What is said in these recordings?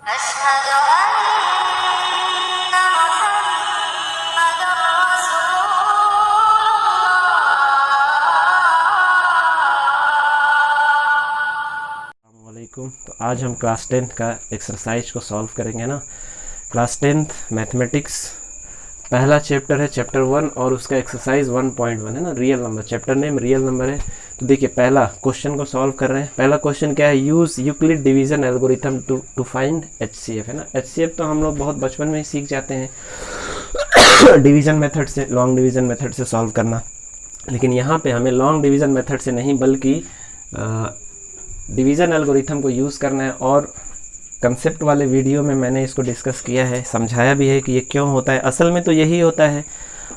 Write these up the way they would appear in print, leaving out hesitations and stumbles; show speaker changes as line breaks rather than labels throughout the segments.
अशहदु अन्ना मुहम्मदुर रसूलुल्लाह।
वालेकुम। तो आज हम क्लास 10 का एक्सरसाइज को सॉल्व करेंगे ना। क्लास 10th मैथमेटिक्स पहला चैप्टर है, चैप्टर 1, और उसका एक्सरसाइज 1.1 है ना, real number. Chapter name real number है। तो देखिए पहला क्वेश्चन को सॉल्व कर रहे हैं। पहला क्वेश्चन क्या है, use Euclid division algorithm to find HCF, है ना। HCF तो हम लोग बहुत बचपन में ही सीख जाते हैं डिवीजन मेथड से, लॉन्ग डिवीजन मेथड से सॉल्व करना। लेकिन यहाँ पे हमें लॉन्ग डिवीजन मेथड से नहीं बल्कि डिवीज़न एल्गोरिथम को यूज़ करना है। और कंसेप्ट वाले वीडियो में मैंने इसको डिस्कस किया है, समझाया भी है कि ये क्यों होता है। असल में तो यही होता है,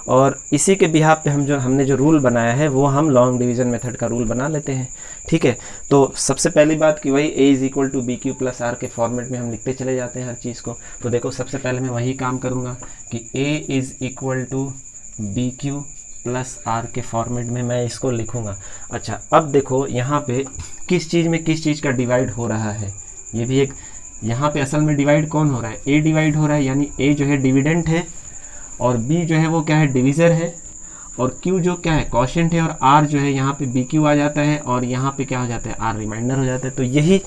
और इसी के बिहाफ पे हमने जो रूल बनाया है वो हम लॉन्ग डिवीज़न मेथड का रूल बना लेते हैं। ठीक है, तो सबसे पहली बात कि वही A = BQ + R के फॉर्मेट में हम लिखते चले जाते हैं हर चीज़ को। तो देखो सबसे पहले मैं वही काम करूँगा कि A = BQ + R के फॉर्मेट में मैं इसको लिखूँगा। अच्छा, अब देखो यहाँ पे किस चीज़ में किस चीज़ का डिवाइड हो रहा है, ये भी एक, यहाँ पे असल में डिवाइड कौन हो रहा है, A डिवाइड हो रहा है, यानी A जो है डिविडेंट है, और B जो है वो क्या है, डिविज़र है, और Q जो क्या है, क्वोशिएंट है, और R जो है यहाँ पे BQ आ जाता है, और यहाँ पे क्या हो जाता है, R रिमाइंडर हो जाता है। तो यही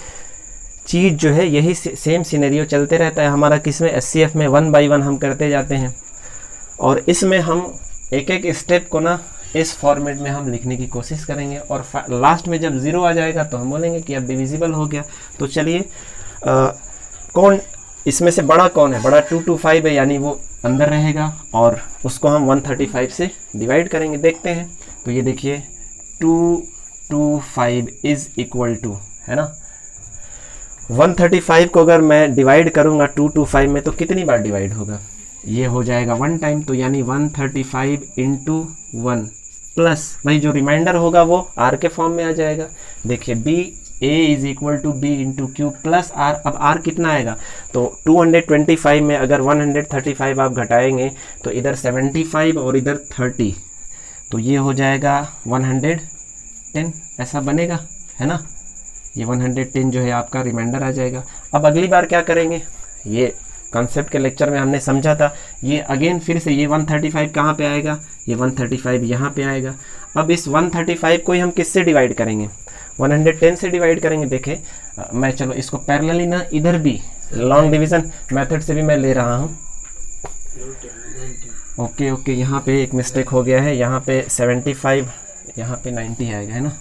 चीज़ जो है, यही सेम सिनेरियो चलते रहता है हमारा किसमें, HCF में 1 by 1 हम करते जाते हैं। और इसमें हम एक एक स्टेप को ना इस फॉर्मेट में हम लिखने की कोशिश करेंगे, और लास्ट में जब 0 आ जाएगा तो हम बोलेंगे कि अब डिविजिबल हो गया। तो चलिए कौन इसमें से बड़ा कौन है, बड़ा 2 to 5 है, यानी वो अंदर रहेगा, और उसको हम 135 से डिवाइड करेंगे। देखते हैं। तो ये देखिए 2 to 5 = है ना, 135 को अगर मैं डिवाइड करूँगा 2 to 5 में तो कितनी बार डिवाइड होगा, ये हो जाएगा 1 टाइम। तो यानी 135 × 1 प्लस भाई जो रिमाइंडर होगा वो R के फॉर्म में आ जाएगा। देखिए A = B × Q + R। अब R कितना आएगा, तो 225 में अगर 135 आप घटाएंगे तो इधर 75 और इधर 30, तो ये हो जाएगा 110, ऐसा बनेगा, है ना। ये 110 जो है आपका रिमाइंडर आ जाएगा। अब अगली बार क्या करेंगे, ये कॉन्सेप्ट के लेक्चर में हमने समझा था, ये अगेन फिर से ये 135 कहाँ पे आएगा, ये 135 यहाँ पे आएगा। अब इस 135 को ही हम किससे डिवाइड करेंगे, 110 से डिवाइड करेंगे। देखें मैं चलो इसको पैरेलली ना इधर भी लॉन्ग डिवीज़न मेथड से भी मैं ले रहा हूँ। ओके, यहाँ पे एक मिस्टेक हो गया है, यहाँ पे 75, यहाँ पे 90 आएगा, है ना।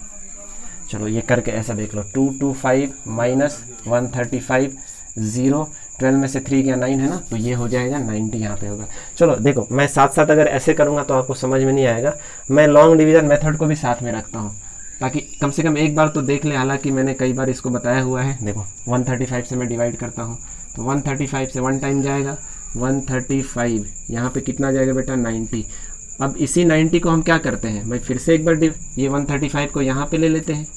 चलो ये करके ऐसा देख लो, 225 - 135, 0, 12 में से 3 गया 9, है ना, तो ये हो जाएगा 90, यहाँ पे होगा। चलो देखो मैं साथ साथ अगर ऐसे करूँगा तो आपको समझ में नहीं आएगा, मैं लॉन्ग डिवीज़न मेथड को भी साथ में रखता हूँ ताकि कम से कम एक बार तो देख ले। हालांकि मैंने कई बार इसको बताया हुआ है। देखो 135 से मैं डिवाइड करता हूँ, तो 135 से 1 टाइम जाएगा, 135 यहाँ पे कितना जाएगा बेटा, 90। अब इसी 90 को हम क्या करते हैं भाई, फिर से एक बार ये 135 को यहाँ पे ले लेते हैं,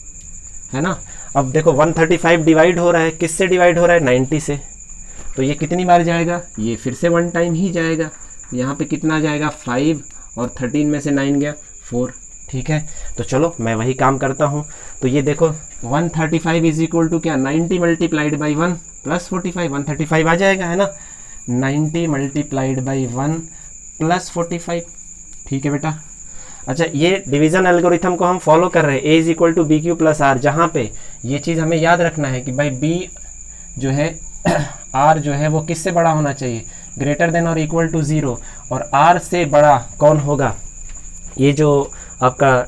है ना। अब देखो 135 डिवाइड हो रहा है, किससे डिवाइड हो रहा है, 90 से। तो ये कितनी बार जाएगा, ये फिर से 1 टाइम ही जाएगा। यहाँ पे कितना जाएगा, 5, और 13 में से 9 गया 4। ठीक है, तो चलो मैं वही काम करता हूँ। तो ये देखो 135 = क्या, 90 × 1 + 45, 135 आ जाएगा, है ना। 90 × 1 + 45, ठीक है बेटा। अच्छा, ये डिवीज़न एल्गोरिथम को हम फॉलो कर रहे हैं, A = BQ + R, जहाँ पे ये चीज़ हमें याद रखना है कि भाई B जो है R जो है वो किससे बड़ा होना चाहिए, ग्रेटर देन और इक्वल टू 0, और R से बड़ा कौन होगा, ये जो आपका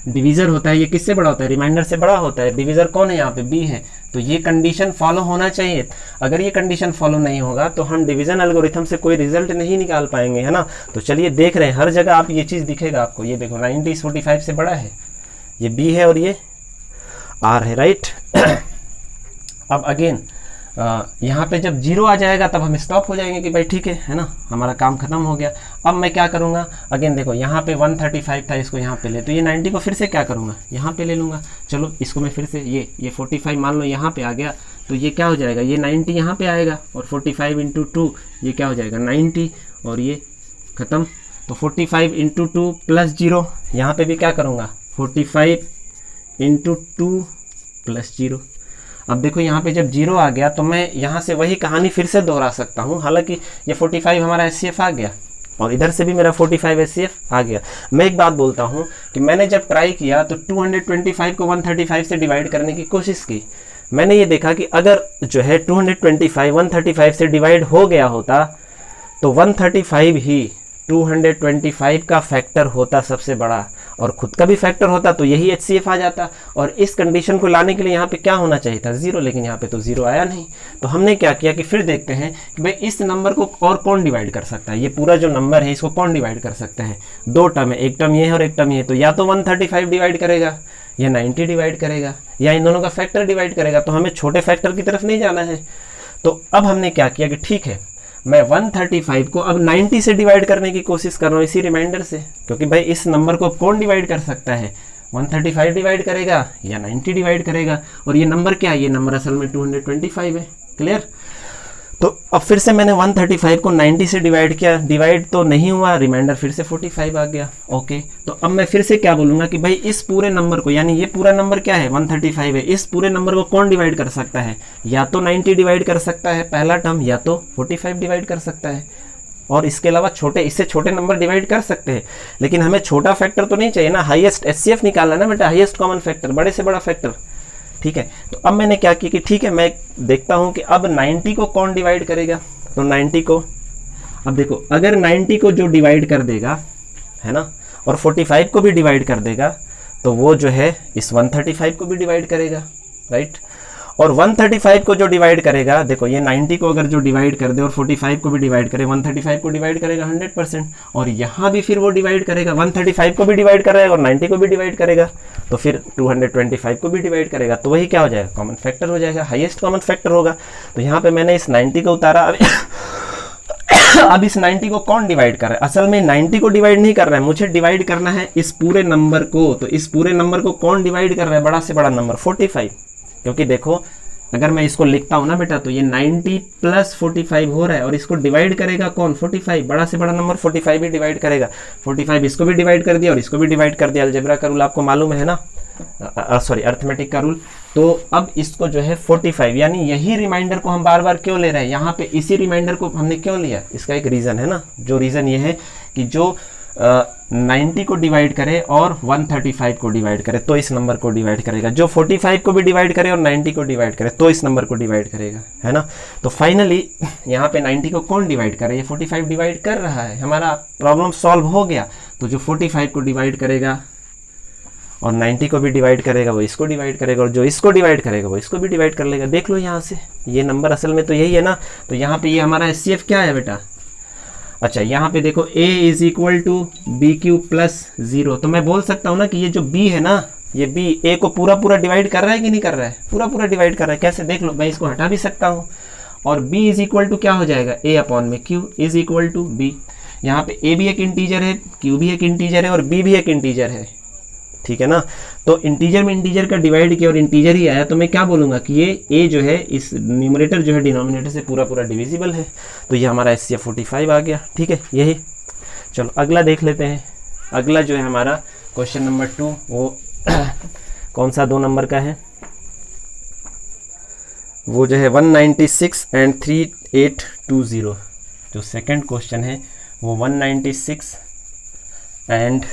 डिवीज़र होता है ये किससे बड़ा होता है, रिमाइंडर से बड़ा होता है। डिवीज़र कौन है यहाँ पे, B है। तो ये कंडीशन फॉलो होना चाहिए। अगर ये कंडीशन फॉलो नहीं होगा तो हम डिवीज़न एल्गोरिथम से कोई रिजल्ट नहीं निकाल पाएंगे, है ना। तो चलिए देख रहे हैं, हर जगह आप ये चीज़ दिखेगा आपको। ये देखो 90 45 से बड़ा है, ये B है और ये R है, राइट। अब अगेन यहाँ पे जब 0 आ जाएगा तब हम स्टॉप हो जाएंगे कि भाई ठीक है ना, हमारा काम खत्म हो गया। अब मैं क्या करूँगा, अगेन देखो यहाँ पे 135 था, इसको यहाँ पे ले, तो ये 90 को फिर से क्या करूँगा, यहाँ पे ले लूँगा। चलो इसको मैं फिर से ये 45 मान लो यहाँ पे आ गया, तो ये क्या हो जाएगा, ये 90 यहाँ पे आएगा, और 45 × 2 ये क्या हो जाएगा 90, और ये ख़त्म। तो 45 × 2 + 0, यहाँ पे भी क्या करूँगा 45 × 2 + 0। अब देखो यहाँ पे जब 0 आ गया तो मैं यहाँ से वही कहानी फिर से दोहरा सकता हूँ। हालांकि ये 45 हमारा एचसीएफ आ गया और इधर से भी मेरा 45 एचसीएफ आ गया। मैं एक बात बोलता हूँ कि मैंने जब ट्राई किया तो 225 को 135 से डिवाइड करने की कोशिश की। मैंने ये देखा कि अगर जो है 225 135 से डिवाइड हो गया होता तो 135 ही 225 का फैक्टर होता सबसे बड़ा, और खुद का भी फैक्टर होता तो यही एचसीएफ आ जाता। और इस कंडीशन को लाने के लिए यहाँ पे क्या होना चाहिए था, 0, लेकिन यहाँ पे तो 0 आया नहीं। तो हमने क्या किया कि फिर देखते हैं कि भाई इस नंबर को और कौन डिवाइड कर सकता है, ये पूरा जो नंबर है इसको कौन डिवाइड कर सकता है। 2 टर्म है, एक टर्म ये है और एक टर्म ये है, तो या तो 135 डिवाइड करेगा या 90 डिवाइड करेगा या इन दोनों का फैक्टर डिवाइड करेगा। तो हमें छोटे फैक्टर की तरफ नहीं जाना है। तो अब हमने क्या किया कि ठीक है, मैं 135 को अब 90 से डिवाइड करने की कोशिश कर रहा हूँ इसी रिमाइंडर से, क्योंकि भाई इस नंबर को कौन डिवाइड कर सकता है, 135 डिवाइड करेगा या 90 डिवाइड करेगा। और ये नंबर क्या है, ये नंबर असल में 225 है। क्लियर। तो अब फिर से मैंने 135 को 90 से डिवाइड किया, डिवाइड तो नहीं हुआ, रिमाइंडर फिर से 45 आ गया। ओके, तो अब मैं फिर से क्या बोलूँगा कि भाई इस पूरे नंबर को, यानी ये पूरा नंबर क्या है 135 है, इस पूरे नंबर को कौन डिवाइड कर सकता है, या तो 90 डिवाइड कर सकता है पहला टर्म, या तो 45 डिवाइड कर सकता है। और इसके अलावा छोटे, इससे छोटे नंबर डिवाइड कर सकते हैं, लेकिन हमें छोटा फैक्टर तो नहीं चाहिए ना, हाईएस्ट एचसीएफ निकालना ना बेटा, हाईएस्ट कॉमन फैक्टर, बड़े से बड़ा फैक्टर। ठीक है, तो अब मैंने क्या किया कि ठीक है, मैं देखता हूं कि अब 90 को कौन डिवाइड करेगा। तो 90 को, अब देखो अगर 90 को जो डिवाइड कर देगा है ना, और 45 को भी डिवाइड कर देगा, तो वो जो है इस 135 को भी डिवाइड करेगा, राइट। और 135 को जो डिवाइड करेगा, देखो ये 90 को अगर जो डिवाइड कर दे और 45 को भी डिवाइड करे, 135 को डिवाइड करेगा 100%, और यहाँ भी फिर वो डिवाइड करेगा, 135 को भी डिवाइड करेगा और 90 को भी डिवाइड करेगा, तो फिर 225 को भी डिवाइड करेगा। तो वही क्या हो जाएगा, कॉमन फैक्टर हो जाएगा, हाईएस्ट कॉमन फैक्टर होगा। तो यहाँ पे मैंने इस 90 को उतारा। अब इस 90 को कौन डिवाइड कर रहा है, असल में 90 को डिवाइड नहीं कर रहा है, मुझे डिवाइड करना है इस पूरे नंबर को। तो इस पूरे नंबर को कौन डिवाइड कर रहा है, बड़ा से बड़ा नंबर 45। क्योंकि देखो अगर मैं इसको लिखता हूं ना बेटा, तो ये 90 प्लस 45 हो रहा है, और इसको डिवाइड करेगा कौन, 45, बड़ा से बड़ा नंबर 45 भी डिवाइड करेगा। 45 इसको भी डिवाइड कर दिया और इसको भी डिवाइड कर दिया। अलजेब्रा का रूल आपको मालूम है ना, सॉरी अर्थमेटिक का रूल। तो अब इसको जो है 45, यानी यही रिमाइंडर को हम बार बार क्यों ले रहे हैं यहाँ पे, इसी रिमाइंडर को हमने क्यों लिया, इसका एक रीज़न है ना। जो रीज़न ये है कि जो 90 को डिवाइड करे और 135 को डिवाइड करे तो इस नंबर को डिवाइड करेगा, जो 45 को भी डिवाइड करे और 90 को डिवाइड करे तो इस नंबर को डिवाइड करेगा, है ना। तो फाइनली यहाँ पे 90 को कौन डिवाइड करे, ये 45 डिवाइड कर रहा है, हमारा प्रॉब्लम सॉल्व हो गया। तो जो 45 को डिवाइड करेगा और 90 को भी डिवाइड करेगा वो इसको डिवाइड करेगा, और जो इसको डिवाइड करेगा वो इसको भी डिवाइड कर लेगा। देख लो यहाँ से, ये नंबर असल में तो यही है ना। तो यहाँ पे ये हमारा एचसीएफ क्या है बेटा, अच्छा यहाँ पे देखो a is equal to B Q plus 0। तो मैं बोल सकता हूँ ना कि ये जो b है ना, ये b a को पूरा पूरा डिवाइड कर रहा है कि नहीं कर रहा है, पूरा पूरा डिवाइड कर रहा है। कैसे, देख लो, मैं इसको हटा भी सकता हूँ, और b इज इक्वल टू क्या हो जाएगा, a अपॉन में q is equal to b। यहाँ पे a भी एक इंटीजर है, q भी एक इंटीजर है और b भी एक इंटीजर है, ठीक है ना। तो इंटीजर में इंटीजर का डिवाइड किया और इंटीजर ही आया, तो मैं क्या बोलूँगा कि ये a जो है इस न्यूमरेटर जो है डिनोमिनेटर से पूरा पूरा डिविजिबल है। तो ये हमारा एचसीएफ 45 आ गया, ठीक है यही। चलो अगला देख लेते हैं। अगला जो है हमारा क्वेश्चन नंबर 2, वो कौन सा 2 नंबर का है, वो जो है 196 एंड 3820। जो सेकंड क्वेश्चन है वो 196 एंड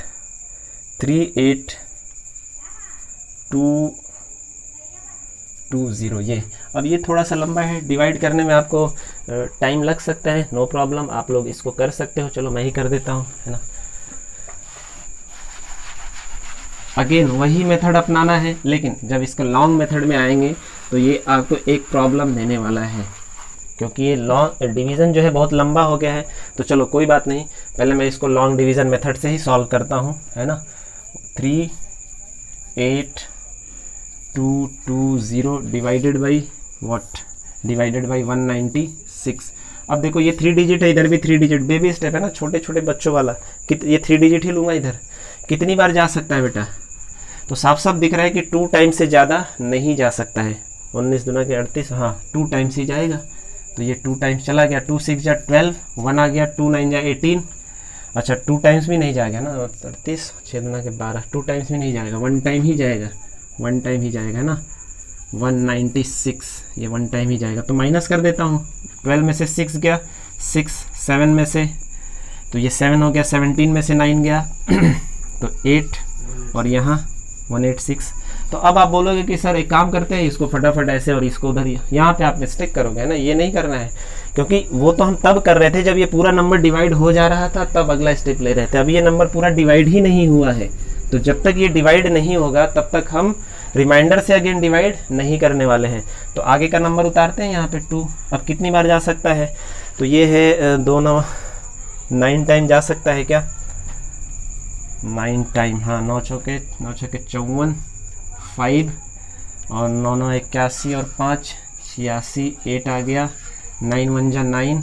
3820। ये अब ये थोड़ा सा लंबा है, डिवाइड करने में आपको टाइम लग सकता है, नो प्रॉब्लम, आप लोग इसको कर सकते हो। चलो मैं ही कर देता हूँ, है ना। अगेन वही मेथड अपनाना है, लेकिन जब इसका लॉन्ग मेथड में आएंगे तो ये आपको एक प्रॉब्लम देने वाला है, क्योंकि ये लॉन्ग डिवीज़न जो है बहुत लंबा हो गया है। तो चलो कोई बात नहीं, पहले मैं इसको लॉन्ग डिवीज़न मेथड से ही सॉल्व करता हूँ, है ना। 3820 divided by what, divided by 196। अब देखो ये 3 डिजिट है, इधर भी 3 डिजिट, बेबी स्टेप है ना, छोटे छोटे बच्चों वाला। ये 3 डिजिट ही लूँगा इधर, कितनी बार जा सकता है बेटा, तो साफ साफ दिख रहा है कि 2 टाइम से ज़्यादा नहीं जा सकता है। 19 दूना के 38, हाँ 2 टाइम्स ही जाएगा। तो ये 2 टाइम्स चला गया, 2 6 जा 12, 1 आ गया, 2 9 जा 18। अच्छा 2 टाइम्स भी नहीं जाएगा ना, 38, 6 दूना के 12, 2 टाइम्स भी नहीं जाएगा, 1 टाइम ही जाएगा, 1 टाइम ही जाएगा, है ना। 196, ये 1 टाइम ही जाएगा तो माइनस कर देता हूँ। 12 में से 6 गया, 6 7 में से, तो ये 7 हो गया, 17 में से 9 गया तो 8 और यहाँ 186। तो अब आप बोलोगे कि सर एक काम करते हैं, इसको फटाफट ऐसे और इसको उधर, यहाँ पे आप मिस्टेक करोगे ना, ये नहीं करना है, क्योंकि वो तो हम तब कर रहे थे जब ये पूरा नंबर डिवाइड हो जा रहा था, तब अगला स्टेप ले रहे थे। अब ये नंबर पूरा डिवाइड ही नहीं हुआ है, तो जब तक ये डिवाइड नहीं होगा तब तक हम रिमाइंडर से अगेन डिवाइड नहीं करने वाले हैं। तो आगे का नंबर उतारते हैं यहाँ पे 2। अब कितनी बार जा सकता है, तो ये है 2 9 9 टाइम जा सकता है क्या, 9 टाइम, हाँ 9 चौके 54, 5 और 9 9 81 और 5 86, 8 आ गया, 9 1 जा 9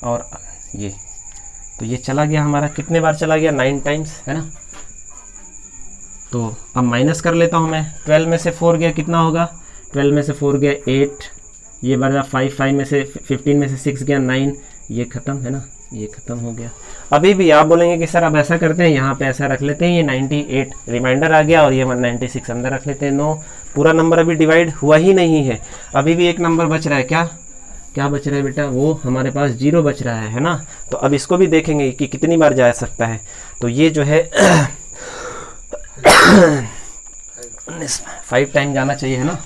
और ये, तो ये चला गया हमारा, कितने बार चला गया, 9 टाइम्स, है ना। तो अब माइनस कर लेता हूँ मैं, 12 में से 4 गया कितना होगा, 12 में से 4 गया 8, ये बार 5, 5 में से 15 में से 6 गया 9, ये ख़त्म, है ना, ये ख़त्म हो गया। अभी भी आप बोलेंगे कि सर अब ऐसा करते हैं, यहाँ पे ऐसा रख लेते हैं, ये 98 रिमाइंडर आ गया और ये 196 अंदर रख लेते हैं। नो, पूरा नंबर अभी डिवाइड हुआ ही नहीं है, अभी भी एक नंबर बच रहा है, क्या बच रहा है बेटा, वो हमारे पास 0 बच रहा है ना। तो अब इसको भी देखेंगे कि कितनी बार जा सकता है, तो ये जो है 5 टाइम जाना चाहिए, है ना।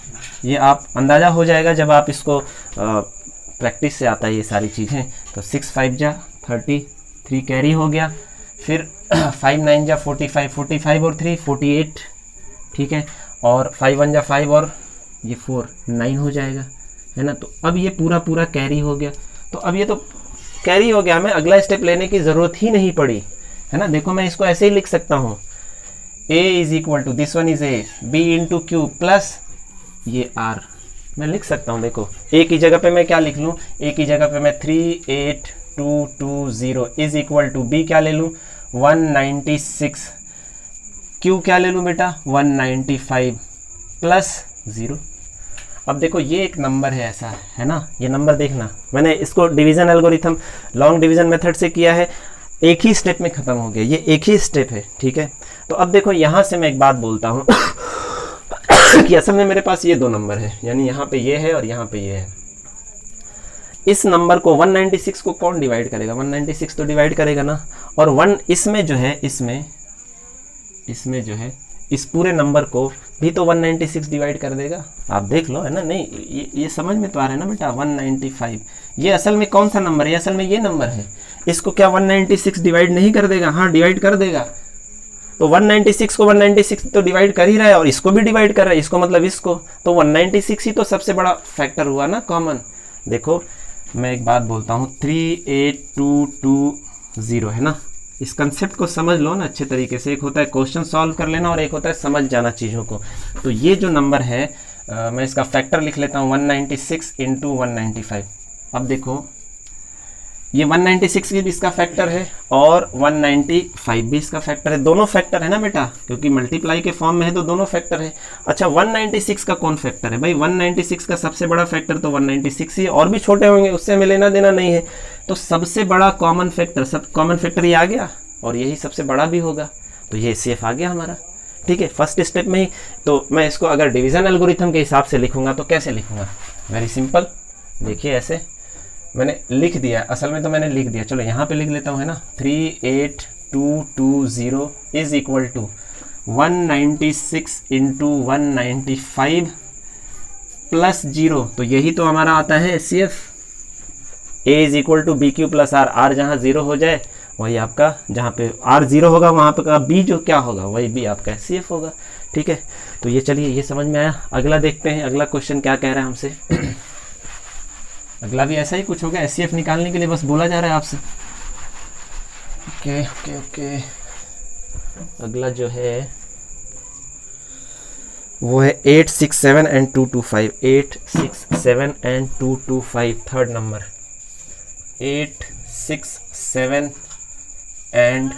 ये आप अंदाज़ा हो जाएगा जब आप इसको प्रैक्टिस से आता है ये सारी चीज़ें। तो 6 5 जा 33 कैरी हो गया, फिर 5 9 जा 45, 45 और 3 48, ठीक है, और 5 1 जा 5 और ये 4 9 हो जाएगा, है ना। तो अब ये पूरा कैरी हो गया, तो अब ये तो कैरी हो गया, हमें अगला स्टेप लेने की ज़रूरत ही नहीं पड़ी, है ना। देखो मैं इसको ऐसे ही लिख सकता हूँ, a is equal to this one is a, b into Q plus ये r, मैं लिख सकता हूँ। देखो a की जगह पे मैं क्या लिख लूँ, a की जगह पे मैं 38220 इज इक्वल टू b क्या ले लूँ 196, q क्या ले लूँ बेटा 195 प्लस 0। अब देखो ये एक नंबर है ऐसा, है ना, ये नंबर देखना, मैंने इसको division algorithm long division method से किया है, एक ही स्टेप में ख़त्म हो गया, ये एक ही स्टेप है, ठीक है। तो अब देखो यहाँ से मैं एक बात बोलता हूँ कि असल में मेरे पास ये 2 नंबर है, यानी यहाँ पे ये है और यहाँ पे ये है। इस नंबर को 196 को कौन डिवाइड करेगा, 196 तो डिवाइड करेगा ना, और 1 इसमें जो है, इसमें जो है इस पूरे नंबर को भी तो 196 डिवाइड कर देगा, आप देख लो, है ना। नहीं ये समझ में तो आ रहा है ना बेटा, 195 ये असल में कौन सा नंबर है, असल में ये नंबर है, इसको क्या 196 डिवाइड नहीं कर देगा, हाँ डिवाइड कर देगा। तो 196 को 196 तो डिवाइड कर ही रहा है और इसको भी डिवाइड कर रहा है, इसको मतलब इसको, तो 196 ही तो सबसे बड़ा फैक्टर हुआ ना, कॉमन। देखो मैं एक बात बोलता हूँ, 38220 है ना, इस कंसेप्ट को समझ लो ना अच्छे तरीके से। एक होता है क्वेश्चन सॉल्व कर लेना और एक होता है समझ जाना चीज़ों को। तो ये जो नंबर है मैं इसका फैक्टर लिख लेता हूँ 196 इंटू 195। अब देखो ये 196 भी इसका फैक्टर है और 195 भी इसका फैक्टर है, दोनों फैक्टर है ना बेटा, क्योंकि मल्टीप्लाई के फॉर्म में है तो दोनों फैक्टर है। अच्छा 196 का कौन फैक्टर है भाई, 196 का सबसे बड़ा फैक्टर तो 196 ही, और भी छोटे होंगे उससे हमें लेना देना नहीं है। तो सबसे बड़ा कॉमन फैक्टर, सब कॉमन फैक्टर ये आ गया और यही सबसे बड़ा भी होगा, तो ये सेफ आ गया हमारा, ठीक है, फर्स्ट स्टेप में ही। तो मैं इसको अगर डिवीजन एल्गोरिथम के हिसाब से लिखूंगा तो कैसे लिखूंगा, वेरी सिंपल, देखिए ऐसे मैंने लिख दिया, असल में तो मैंने लिख दिया, चलो यहाँ पे लिख लेता हूँ, है ना। 38220 is equal to 196 into 195 plus 0, तो यही तो हमारा आता है SCF। A is equal to B Q plus R, R जहाँ 0 हो जाए वही आपका, जहाँ पे R 0 होगा वहाँ पे का B जो क्या होगा वही B आपका SCF होगा, ठीक है। तो ये चलिए ये समझ में आया। अगला देखते हैं, अगला क्वेश्चन क्या कह रहा है हमसे। अगला भी ऐसा ही कुछ होगा, SCF निकालने के लिए बस बोला जा रहा है आपसे। ओके ओके ओके, अगला जो है वो है 867 and 225, 867 and 225, third number 867 and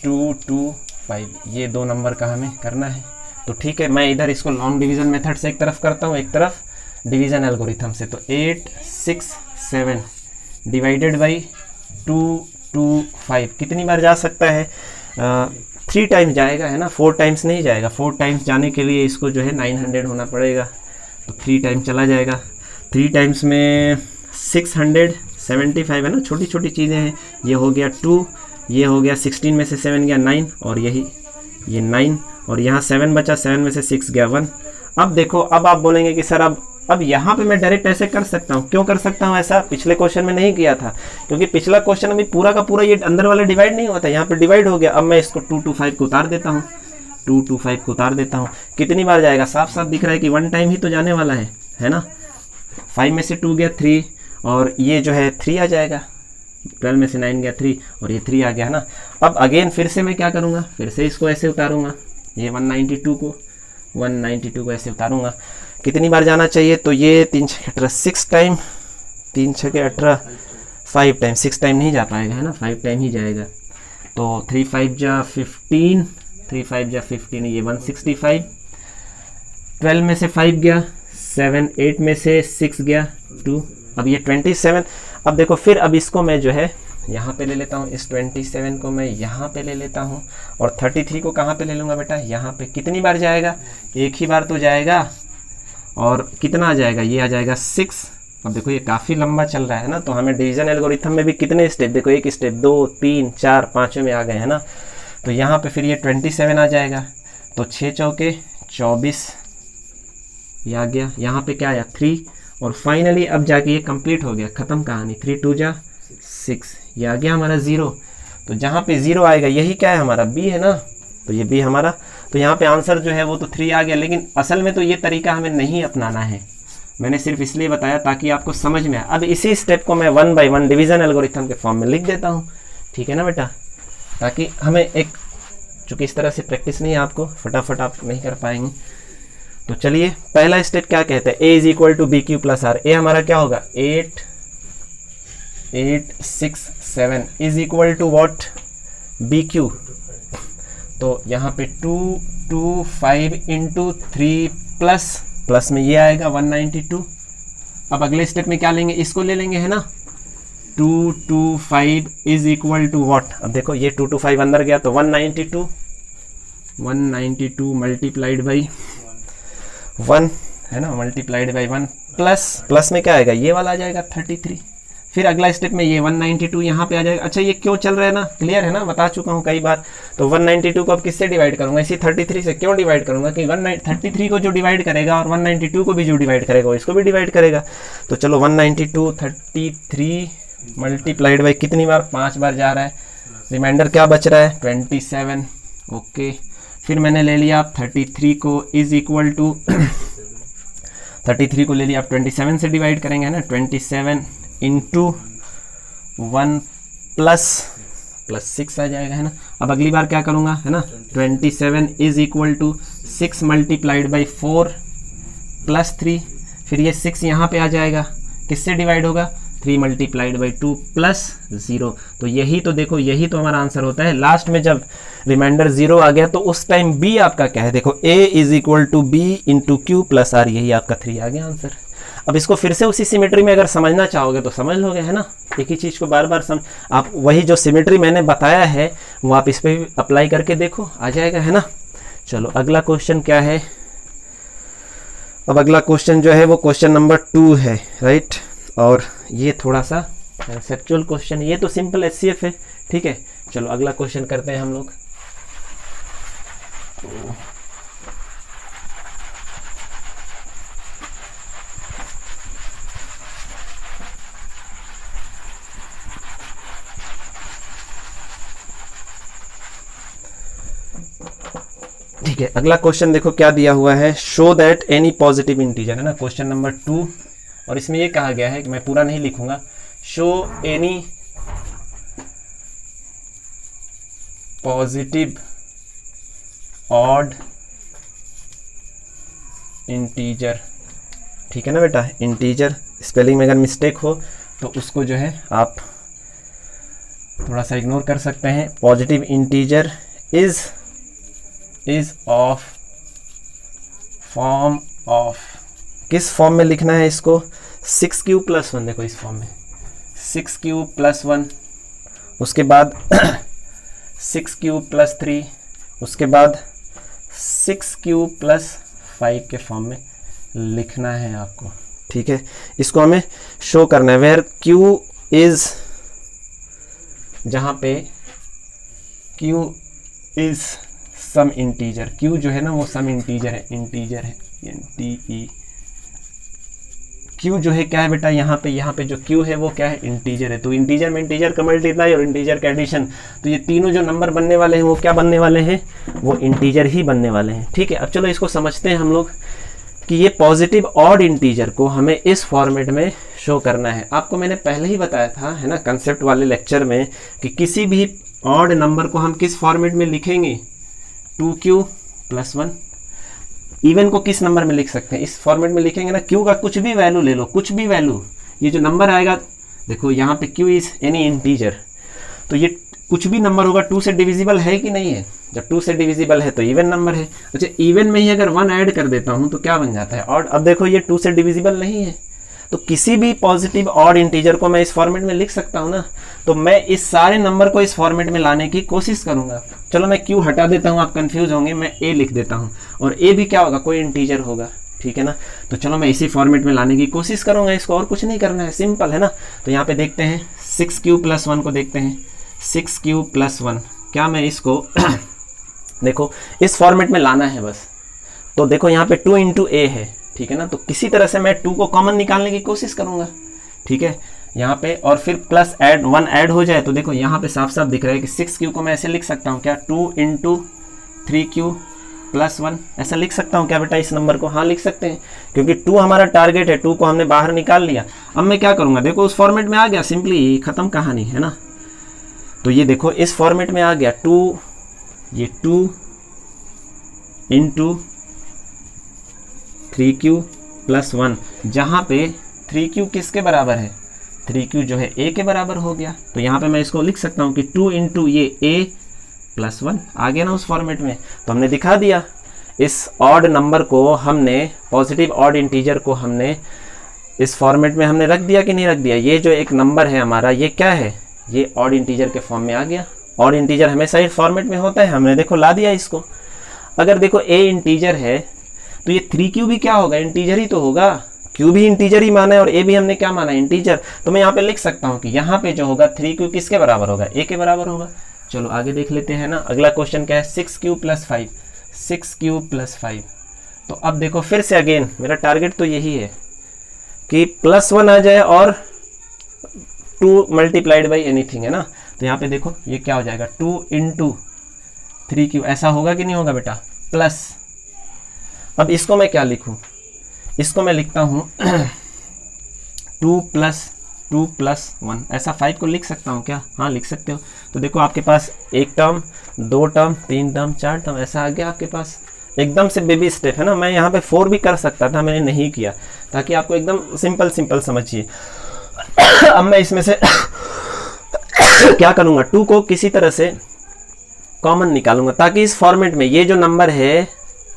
225, ये 2 नंबर का हमें करना है। तो ठीक है, मैं इधर इसको लॉन्ग डिवीजन मेथड से एक तरफ करता हूँ, एक तरफ डिवीजन एल्गोरिथम से। तो 867 डिवाइडेड बाई 225 कितनी बार जा सकता है, 3 टाइम्स जाएगा, है ना, 4 टाइम्स नहीं जाएगा। 4 टाइम्स जाने के लिए इसको जो है 900 होना पड़ेगा, तो 3 टाइम चला जाएगा। 3 टाइम्स में 675 है ना, छोटी छोटी चीज़ें हैं। ये हो गया 2, ये हो गया 16 में से 7 गया 9, और यही ये 9, और यहाँ 7 बचा, 7 में से 6 गया 1। अब देखो, अब आप बोलेंगे कि सर अब यहाँ पे मैं डायरेक्ट ऐसे कर सकता हूँ। क्यों कर सकता हूँ ऐसा? पिछले क्वेश्चन में नहीं किया था, क्योंकि पिछला क्वेश्चन अभी पूरा का पूरा ये अंदर वाला डिवाइड नहीं हुआ था, यहाँ पे डिवाइड हो गया। अब मैं इसको 2 to 5 को उतार देता हूँ, 2 to 5 को उतार देता हूँ। कितनी बार जाएगा? साफ साफ दिख रहा है कि 1 टाइम ही तो जाने वाला है ना। 5 में से 2 गया 3, और ये जो है 3 आ जाएगा। 12 में से 9 गया 3, और ये 3 आ गया, है ना। अब अगेन फिर से मैं क्या करूँगा? फिर से इसको ऐसे उतारूँगा, ये 192 को ऐसे उतारूँगा। कितनी बार जाना चाहिए? तो ये 3 6 18 6 टाइम, 3 6 18 5 टाइम, 6 टाइम नहीं जा पाएगा, है ना, 5 टाइम ही जाएगा। तो 3 5 जा 15, 3 5 जा 15, ये 165। 12 में से 5 गया 7, 8 में से 6 गया 2, अब ये 27। अब देखो फिर अब इसको मैं जो है यहाँ पे ले लेता हूँ, इस 27 को मैं यहाँ पे ले लेता हूँ, और 33 को कहाँ पे ले लूँगा बेटा? यहाँ पे। कितनी बार जाएगा? एक ही बार तो जाएगा, और कितना आ जाएगा? ये आ जाएगा 6। अब देखो ये काफ़ी लंबा चल रहा है ना, तो हमें डिवीजन एल्गोरिथम में भी कितने स्टेप, देखो 1 स्टेप 2 3 4 5वें में आ गए, है ना। तो यहाँ पे फिर ये 27 आ जाएगा, तो 6 चौके 24 ये आ गया। यहाँ पे क्या आया? 3, और फाइनली अब जाके ये कंप्लीट हो गया, ख़त्म कहानी। 3 2 जा 6, ये आ गया हमारा 0। तो जहाँ पे 0 आएगा यही क्या है हमारा? बी है ना, तो ये बी हमारा। तो यहाँ पे आंसर जो है वो तो 3 आ गया, लेकिन असल में तो ये तरीका हमें नहीं अपनाना है। मैंने सिर्फ इसलिए बताया ताकि आपको समझ में आए। अब इसी स्टेप को मैं 1 by 1 डिवीज़न एल्गोरिथम के फॉर्म में लिख देता हूँ, ठीक है ना बेटा, ताकि हमें एक, चूँकि इस तरह से प्रैक्टिस नहीं है आपको, फटाफट आप नहीं कर पाएंगे। तो चलिए पहला स्टेप क्या कहते हैं? a is equal to B Q plus r. A हमारा क्या होगा? 8 8 6 7 is equal to what? B q. तो यहाँ पे 2 2 5 इंटू 3 प्लस में ये आएगा 192। अब अगले स्टेप में क्या लेंगे? इसको ले लेंगे, है ना। 2 2 5 इज इक्वल टू वॉट? अब देखो ये 2 2 5 अंदर गया, तो 192 मल्टीप्लाइड बाई 1, है ना, मल्टीप्लाइड बाई 1, प्लस में क्या आएगा? ये वाला आ जाएगा 33। फिर अगला स्टेप में ये 192 यहाँ पे आ जाएगा। अच्छा ये क्यों चल रहा है ना, क्लियर है ना, बता चुका हूँ कई बार। तो 192 को अब किससे डिवाइड करूँगा? इसी 33 से। क्यों डिवाइड करूँगा? कि 33 को जो डिवाइड करेगा और 192 को भी जो डिवाइड करेगा वो इसको भी डिवाइड करेगा। तो चलो 192 33 मल्टीप्लाइड बाई कितनी बार? 5 बार जा रहा है। रिमाइंडर क्या बच रहा है? 27। ओके, फिर मैंने ले लिया आप 33 को इज इक्वल टू 33 को ले लिया आप 27 से डिवाइड करेंगे, है ना। 27 इंटू 1 प्लस 6 आ जाएगा, है ना। अब अगली बार क्या करूँगा, है ना। 27 is equal to 6 multiplied by 4 plus 3। फिर ये 6 यहाँ पे आ जाएगा, किससे डिवाइड होगा? 3 मल्टीप्लाइड बाई 2 प्लस 0। तो यही तो देखो, यही तो हमारा आंसर होता है। लास्ट में जब रिमाइंडर 0 आ गया तो उस टाइम बी आपका क्या है? देखो a is equal to B into Q plus R, यही आपका 3 आ गया आंसर। अब इसको फिर से उसी सिमेट्री में अगर समझना चाहोगे तो समझ लोगे, है ना। एक ही चीज़ को बार बार आप वही जो सिमेट्री मैंने बताया है वो आप इस पर भी अप्लाई करके देखो, आ जाएगा, है ना। चलो अगला क्वेश्चन क्या है? अब अगला क्वेश्चन जो है वो क्वेश्चन नंबर 2 है, राइट। और ये थोड़ा सा कंसेप्चुअल क्वेश्चन, ये तो सिंपल एचसीएफ है, ठीक है। चलो अगला क्वेश्चन करते हैं हम लोग। ठीक है, अगला क्वेश्चन देखो क्या दिया हुआ है। Show that any positive integer, है ना, क्वेश्चन नंबर 2। और इसमें ये कहा गया है कि मैं पूरा नहीं लिखूंगा। Show any positive odd integer, ठीक है ना बेटा। इंटीजर स्पेलिंग में अगर मिस्टेक हो तो उसको जो है आप थोड़ा सा इग्नोर कर सकते हैं। Positive integer is of form of, किस फॉर्म में लिखना है इसको? 6 प्लस 1, देखो इस फॉर्म में 6 प्लस 1, उसके बाद 6 प्लस 3 उसके बाद 6q + 5 के फॉर्म में लिखना है आपको, ठीक है। इसको हमें शो करना है वेयर q इज, जहाँ पे q is some integer, q जो है ना वो सम इंटीजर है, इंटीजर है, NTE। q जो है क्या है बेटा, यहाँ पे जो q है वो क्या है, इंटीजर है। तो इंटीजर में इंटीजर का मल्टीप्लाई और इंटीजर का एडिशन, तो ये तीनों जो नंबर बनने वाले हैं वो क्या बनने वाले हैं, वो इंटीजर ही बनने वाले हैं, ठीक है। अब चलो इसको समझते हैं हम लोग कि ये पॉजिटिव ऑड इंटीजर को हमें इस फॉर्मेट में शो करना है। आपको मैंने पहले ही बताया था, है ना, कंसेप्ट वाले लेक्चर में, कि किसी भी ऑड नंबर को हम किस फॉर्मेट में लिखेंगे, 2q + 1। इवन को किस नंबर में लिख सकते हैं, इस फॉर्मेट में लिखेंगे ना, q का कुछ भी वैल्यू ले लो, कुछ भी वैल्यू, ये जो नंबर आएगा, देखो यहाँ पे q इज एनी इंटीजर, तो ये कुछ भी नंबर होगा 2 से डिविजिबल है कि नहीं है, जब 2 से डिविजिबल है तो इवन नंबर है। अच्छा, इवन में ही अगर 1 ऐड कर देता हूँ तो क्या बन जाता है, ऑड। अब देखो ये 2 से डिविजिबल नहीं है, तो किसी भी पॉजिटिव ऑड इंटीजर को मैं इस फॉर्मेट में लिख सकता हूँ ना, तो मैं इस सारे नंबर को इस फॉर्मेट में लाने की कोशिश करूंगा। चलो मैं q हटा देता हूँ, आप कंफ्यूज होंगे, मैं a लिख देता हूँ, और a भी क्या होगा, कोई इंटीजर होगा, ठीक है ना। तो चलो मैं इसी फॉर्मेट में लाने की कोशिश करूंगा इसको, और कुछ नहीं करना है, सिंपल है ना। तो यहाँ पे देखते हैं 6q + 1 को देखते हैं, 6q + 1, क्या मैं इसको देखो इस फॉर्मेट में लाना है बस। तो देखो यहाँ पे 2 × a है, ठीक है ना, तो किसी तरह से मैं 2 को कॉमन निकालने की कोशिश करूंगा, ठीक है, यहाँ पे, और फिर प्लस 1 ऐड हो जाए, तो देखो यहाँ पे साफ साफ दिख रहा है कि 6q को मैं ऐसे लिख सकता हूँ क्या, 2 × 3q + 1, ऐसा लिख सकता हूँ क्या बेटा इस नंबर को, हाँ लिख सकते हैं, क्योंकि 2 हमारा टारगेट है, 2 को हमने बाहर निकाल लिया। अब मैं क्या करूँगा, देखो उस फॉर्मेट में आ गया, सिंपली खत्म कहानी, है ना। तो ये देखो इस फॉर्मेट में आ गया, 2 × 3q + 1, जहाँ पे 3q किसके बराबर है, 3q जो है a के बराबर हो गया। तो यहाँ पे मैं इसको लिख सकता हूँ कि 2 × ये a + 1 आ गया ना उस फॉर्मेट में। तो हमने दिखा दिया, इस ऑड नंबर को हमने, पॉजिटिव ऑड इंटीजर को हमने इस फॉर्मेट में हमने रख दिया कि नहीं रख दिया। ये जो एक नंबर है हमारा, ये क्या है, ये ऑड इंटीजर के फॉर्म में आ गया। ऑड इंटीजर हमेशा इस फॉर्मेट में होता है, हमने देखो ला दिया इसको। अगर देखो a इंटीजर है तो ये 3q भी क्या होगा, इंटीजर ही तो होगा, q भी इंटीजर ही माना है और a भी हमने क्या माना है, इंटीजर। तो मैं यहाँ पे लिख सकता हूँ कि यहाँ पे जो होगा 3q किसके बराबर होगा, a के बराबर होगा। चलो आगे देख लेते हैं ना, अगला क्वेश्चन क्या है, 6q + 5, 6q + 5। तो अब देखो फिर से अगेन मेरा टारगेट तो यही है कि +1 आ जाए और 2 × एनीथिंग, है ना। तो यहाँ पे देखो ये क्या हो जाएगा, 2 × 3q, ऐसा होगा कि नहीं होगा बेटा, प्लस। अब इसको मैं क्या लिखूं, इसको मैं लिखता हूं 2 + 1, ऐसा 5 को लिख सकता हूं क्या, हाँ लिख सकते हो। तो देखो आपके पास 1 टर्म, 2 टर्म, 3 टर्म, 4 टर्म, ऐसा आ गया आपके पास। एकदम से बेबी स्टेप है ना। मैं यहाँ पे 4 भी कर सकता था, मैंने नहीं किया, ताकि आपको एकदम सिंपल समझिए। अब मैं इसमें से क्या करूँगा, 2 को किसी तरह से कॉमन निकालूंगा, ताकि इस फॉर्मेट में ये जो नंबर है,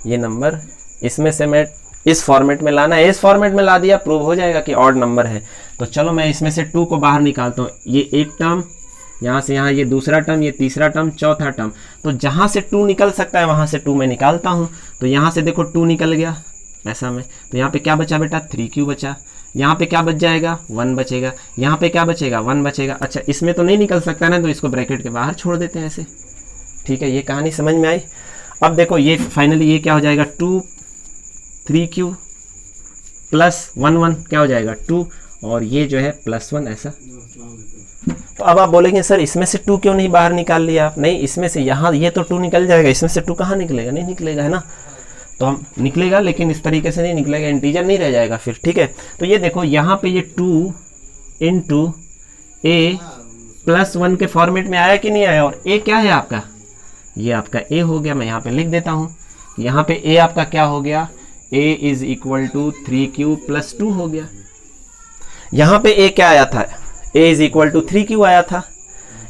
ये नंबर इसमें से मैं इस फॉर्मेट में लाना है, इस फॉर्मेट में ला दिया, प्रूव हो जाएगा कि ऑड नंबर है। तो चलो मैं इसमें से 2 को बाहर निकालता हूँ, ये एक टर्म, यहाँ से यहाँ ये दूसरा टर्म, ये तीसरा टर्म, चौथा टर्म। तो जहाँ से 2 निकल सकता है वहाँ से 2 मैं निकालता हूँ। तो यहाँ से देखो 2 निकल गया ऐसा में, तो यहाँ पे क्या बचा बेटा, 3q बचा। यहाँ पे क्या बच जाएगा, 1 बचेगा। यहाँ पे क्या बचेगा, 1 बचेगा। अच्छा इसमें तो नहीं निकल सकता ना, तो इसको ब्रैकेट के बाहर छोड़ देते हैं ऐसे, ठीक है। ये कहानी समझ में आई। अब देखो ये फाइनली ये क्या हो जाएगा, 2 3q + 1 क्या हो जाएगा, 2, और ये जो है +1 ऐसा। तो अब आप बोलेंगे सर इसमें से 2 क्यों नहीं बाहर निकाल लिया आप, नहीं इसमें से, यहाँ ये तो 2 निकल जाएगा, इसमें से 2 कहाँ निकलेगा, नहीं निकलेगा, है ना। तो हम निकलेगा, लेकिन इस तरीके से नहीं निकलेगा, इंटीजर नहीं रह जाएगा फिर, ठीक है। तो ये देखो यहाँ पे ये 2 × a + 1 के फॉर्मेट में आया कि नहीं आया, और a क्या है आपका, ये आपका a हो गया। मैं यहाँ पे लिख देता हूँ, यहाँ पे a आपका क्या हो गया, a = 3q + 2 हो गया। यहाँ पे a क्या आया था, a = 3q आया था।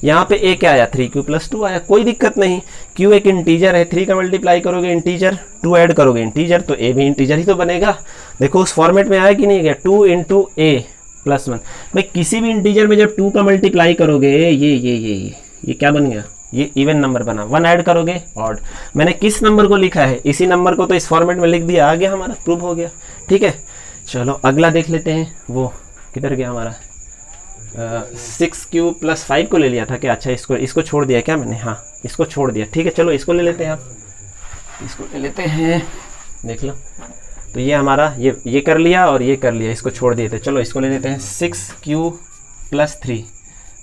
यहाँ पे a क्या आया, 3q + 2 आया। कोई दिक्कत नहीं, q एक इंटीजर है, 3 का मल्टीप्लाई करोगे इंटीजर, 2 ऐड करोगे इंटीजर, तो a भी इंटीजर ही तो बनेगा। देखो उस फॉर्मेट में आया कि नहीं गया, 2 × a + 1। भाई किसी भी इंटीजर में जब 2 का मल्टीप्लाई करोगे, ये क्या बन गया, ये इवन नंबर बना, 1 ऐड करोगे ऑड। मैंने किस नंबर को लिखा है, इसी नंबर को तो इस फॉर्मेट में लिख दिया, आ गया हमारा, प्रूव हो गया। ठीक है, चलो अगला देख लेते हैं। वो किधर गया हमारा 6 + 5 को ले लिया था क्या? अच्छा इसको छोड़ दिया क्या मैंने? हाँ इसको छोड़ दिया। ठीक है चलो इसको ले लेते हैं, आप इसको ले लेते हैं, देख लो। तो ये हमारा ये कर लिया और ये कर लिया, इसको छोड़ दिए थे। चलो इसको ले लेते हैं 6 + 3।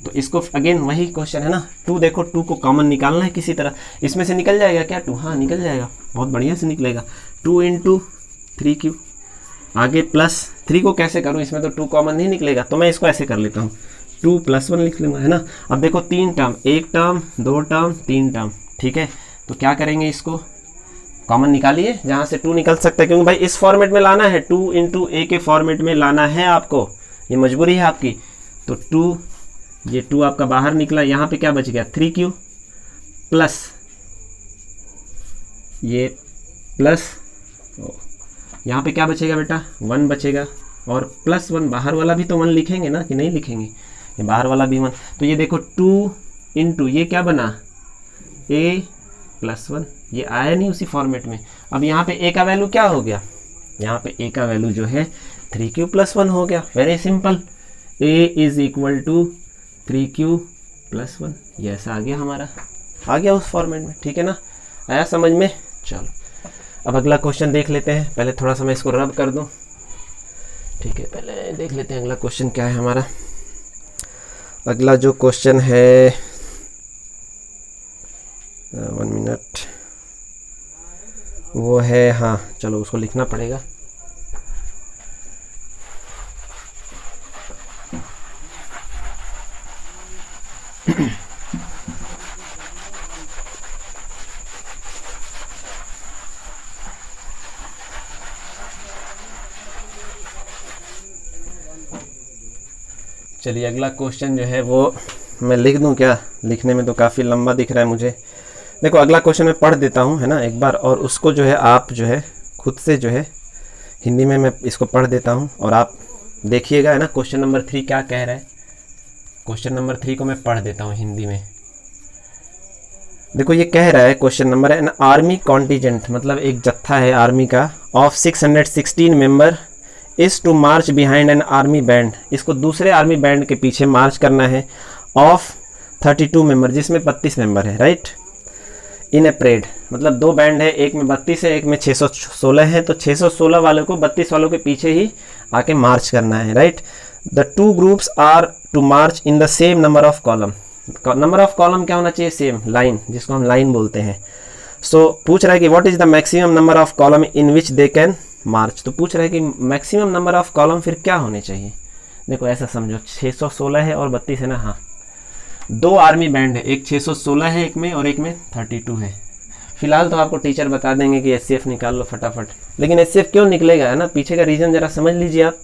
तो इसको अगेन वही क्वेश्चन है ना, 2 देखो 2 को कॉमन निकालना है किसी तरह, इसमें से निकल जाएगा क्या 2? हाँ निकल जाएगा, बहुत बढ़िया से निकलेगा। 2 × 3 आगे +3 को कैसे करूँ, इसमें तो 2 कॉमन नहीं निकलेगा, तो मैं इसको ऐसे कर लेता हूँ 2 + 1 लिख लूँगा, है ना। अब देखो 3 टर्म, 1 टर्म 2 टर्म 3 टर्म, ठीक है। तो क्या करेंगे, इसको कॉमन निकालिए जहाँ से 2 निकल सकता है, क्योंकि भाई इस फॉर्मेट में लाना है, 2 × a के फॉर्मेट में लाना है आपको, ये मजबूरी है आपकी। तो 2, ये 2 आपका बाहर निकला, यहाँ पे क्या बच गया 3q प्लस ये प्लस, यहाँ पे क्या बचेगा बेटा 1 बचेगा, और +1 बाहर वाला भी तो 1 लिखेंगे ना, कि नहीं लिखेंगे, ये बाहर वाला भी 1। तो ये देखो 2 × ये क्या बना a + 1, ये आया नहीं उसी फॉर्मेट में। अब यहाँ पे a का वैल्यू क्या हो गया, यहाँ पे a का वैल्यू जो है 3q + 1 हो गया। वेरी सिंपल, a = 3q + 1, ये ऐसा आ गया हमारा, आ गया उस फॉर्मेट में। ठीक है ना, आया समझ में। चलो अब अगला क्वेश्चन देख लेते हैं, पहले थोड़ा सा मैं इसको रब कर दूं। ठीक है, पहले देख लेते हैं अगला क्वेश्चन क्या है हमारा। अगला जो क्वेश्चन है 1 मिनट, वो है, हाँ चलो उसको लिखना पड़ेगा। चलिए अगला क्वेश्चन जो है वो मैं लिख दूं क्या, लिखने में तो काफ़ी लंबा दिख रहा है मुझे। देखो अगला क्वेश्चन मैं पढ़ देता हूं, है ना, एक बार, और उसको जो है आप जो है खुद से जो है हिंदी में मैं इसको पढ़ देता हूं और आप देखिएगा, है ना। क्वेश्चन नंबर 3 क्या कह रहा है, क्वेश्चन नंबर 3 को मैं पढ़ देता हूं हिंदी में। देखो ये कह रहा है, क्वेश्चन नंबर है, एन आर्मी कॉन्टीजेंट, मतलब एक जत्था है आर्मी का, of 616 member is to march behind an army band, इसको दूसरे आर्मी बैंड के पीछे मार्च करना है, ऑफ 32 मेंबर, जिसमें 32 मेंबर है, राइट, इन ए परेड, मतलब 2 बैंड है, एक में 32 है, एक में 616 है, तो 616 वालों को 32 वालों के पीछे ही आके मार्च करना है, right. The 2 groups are to march in the same number of column, number of column क्या होना चाहिए, सेम, लाइन, जिसको हम लाइन बोलते हैं। सो पूछ रहा है कि what is the maximum number of column in which they can march, तो पूछ रहा है कि मैक्सिमम नंबर ऑफ कॉलम फिर क्या होने चाहिए। देखो ऐसा समझो 616 है और 32 है ना, हाँ 2 आर्मी बैंड है, एक 616 है एक में और एक में 32 है। फिलहाल तो आपको टीचर बता देंगे कि एचसीएफ निकाल लो फटाफट, लेकिन एचसीएफ क्यों निकलेगा, है ना, पीछे का रीजन जरा समझ लीजिए आप।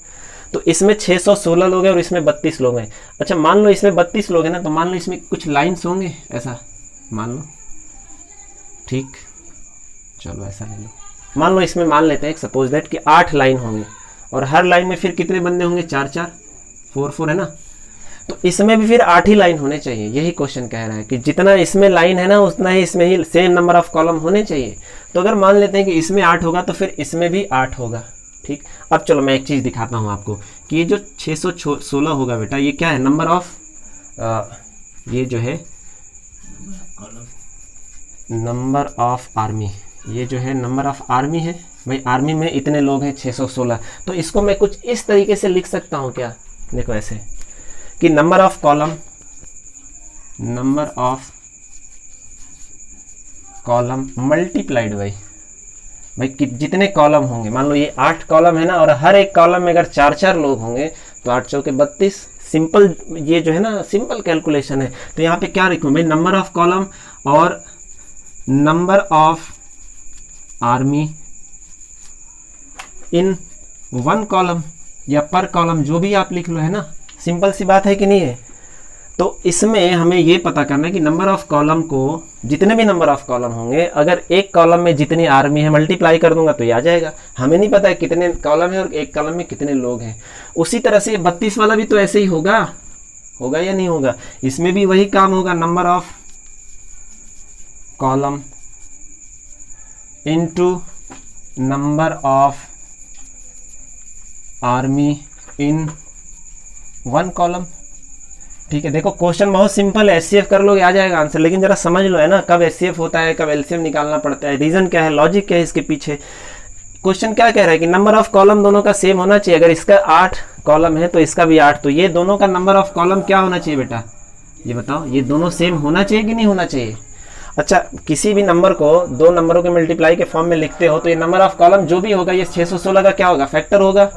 तो इसमें 616 लोग हैं और इसमें 32 लोग हैं। अच्छा मान लो इसमें 32 लोग हैं ना, तो मान लो इसमें कुछ लाइन्स होंगे, ऐसा मान लो, ठीक, चलो ऐसा ले लो, मान लो इसमें मान लेते हैं सपोज दैट कि 8 लाइन होंगे, और हर लाइन में फिर कितने बंदे होंगे, 4 4 4 4, है ना। तो इसमें भी फिर 8 ही लाइन होने चाहिए, यही क्वेश्चन कह रहा है कि जितना इसमें लाइन है ना उतना ही इसमें ही सेम नंबर ऑफ कॉलम होने चाहिए। तो अगर मान लेते हैं कि इसमें 8 होगा तो फिर इसमें भी 8 होगा, ठीक। अब चलो मैं एक चीज़ दिखाता हूँ आपको कि ये जो 616 होगा बेटा, ये क्या है, नंबर ऑफ, ये जो है नंबर ऑफ आर्मी, ये जो है नंबर ऑफ आर्मी है भाई, आर्मी में इतने लोग हैं 616, तो इसको मैं कुछ इस तरीके से लिख सकता हूँ क्या, देखो ऐसे कि number of column, number of column multiplied by भाई जितने कॉलम होंगे, मान लो ये 8 कॉलम है ना, और हर एक कॉलम में अगर 4 4 लोग होंगे तो 8 चौके 32, सिंपल, ये जो है ना सिंपल कैलकुलेशन है। तो यहाँ पे क्या लिखूँ भाई, नंबर ऑफ कॉलम और number of army in 1 column या पर कॉलम, जो भी आप लिख लो, है ना, सिंपल सी बात है कि नहीं है। तो इसमें हमें ये पता करना है कि नंबर ऑफ कॉलम को, जितने भी नंबर ऑफ कॉलम होंगे, अगर एक कॉलम में जितनी आर्मी है मल्टीप्लाई कर दूंगा तो ये आ जाएगा। हमें नहीं पता है कितने कॉलम है और एक कॉलम में कितने लोग हैं। उसी तरह से 32 वाला भी तो ऐसे ही होगा, होगा या नहीं होगा, इसमें भी वही काम होगा, number of column into number of army in one column. ठीक है, देखो क्वेश्चन बहुत सिंपल है, एचसीएफ कर लोगे आ जाएगा आंसर, लेकिन जरा समझ लो है ना कब एचसीएफ होता है, कब एलसीएम निकालना पड़ता है, रीजन क्या है, लॉजिक क्या है इसके पीछे। क्वेश्चन क्या कह रहा है कि नंबर ऑफ कॉलम दोनों का सेम होना चाहिए। अगर इसका 8 कॉलम है तो इसका भी 8, तो ये दोनों का नंबर ऑफ कॉलम क्या होना चाहिए बेटा, ये बताओ, ये दोनों सेम होना चाहिए कि नहीं होना चाहिए। अच्छा, किसी भी नंबर को दो नंबरों के मल्टीप्लाई के फॉर्म में लिखते हो तो ये नंबर ऑफ कॉलम जो भी होगा ये 616 का क्या होगा, फैक्टर होगा।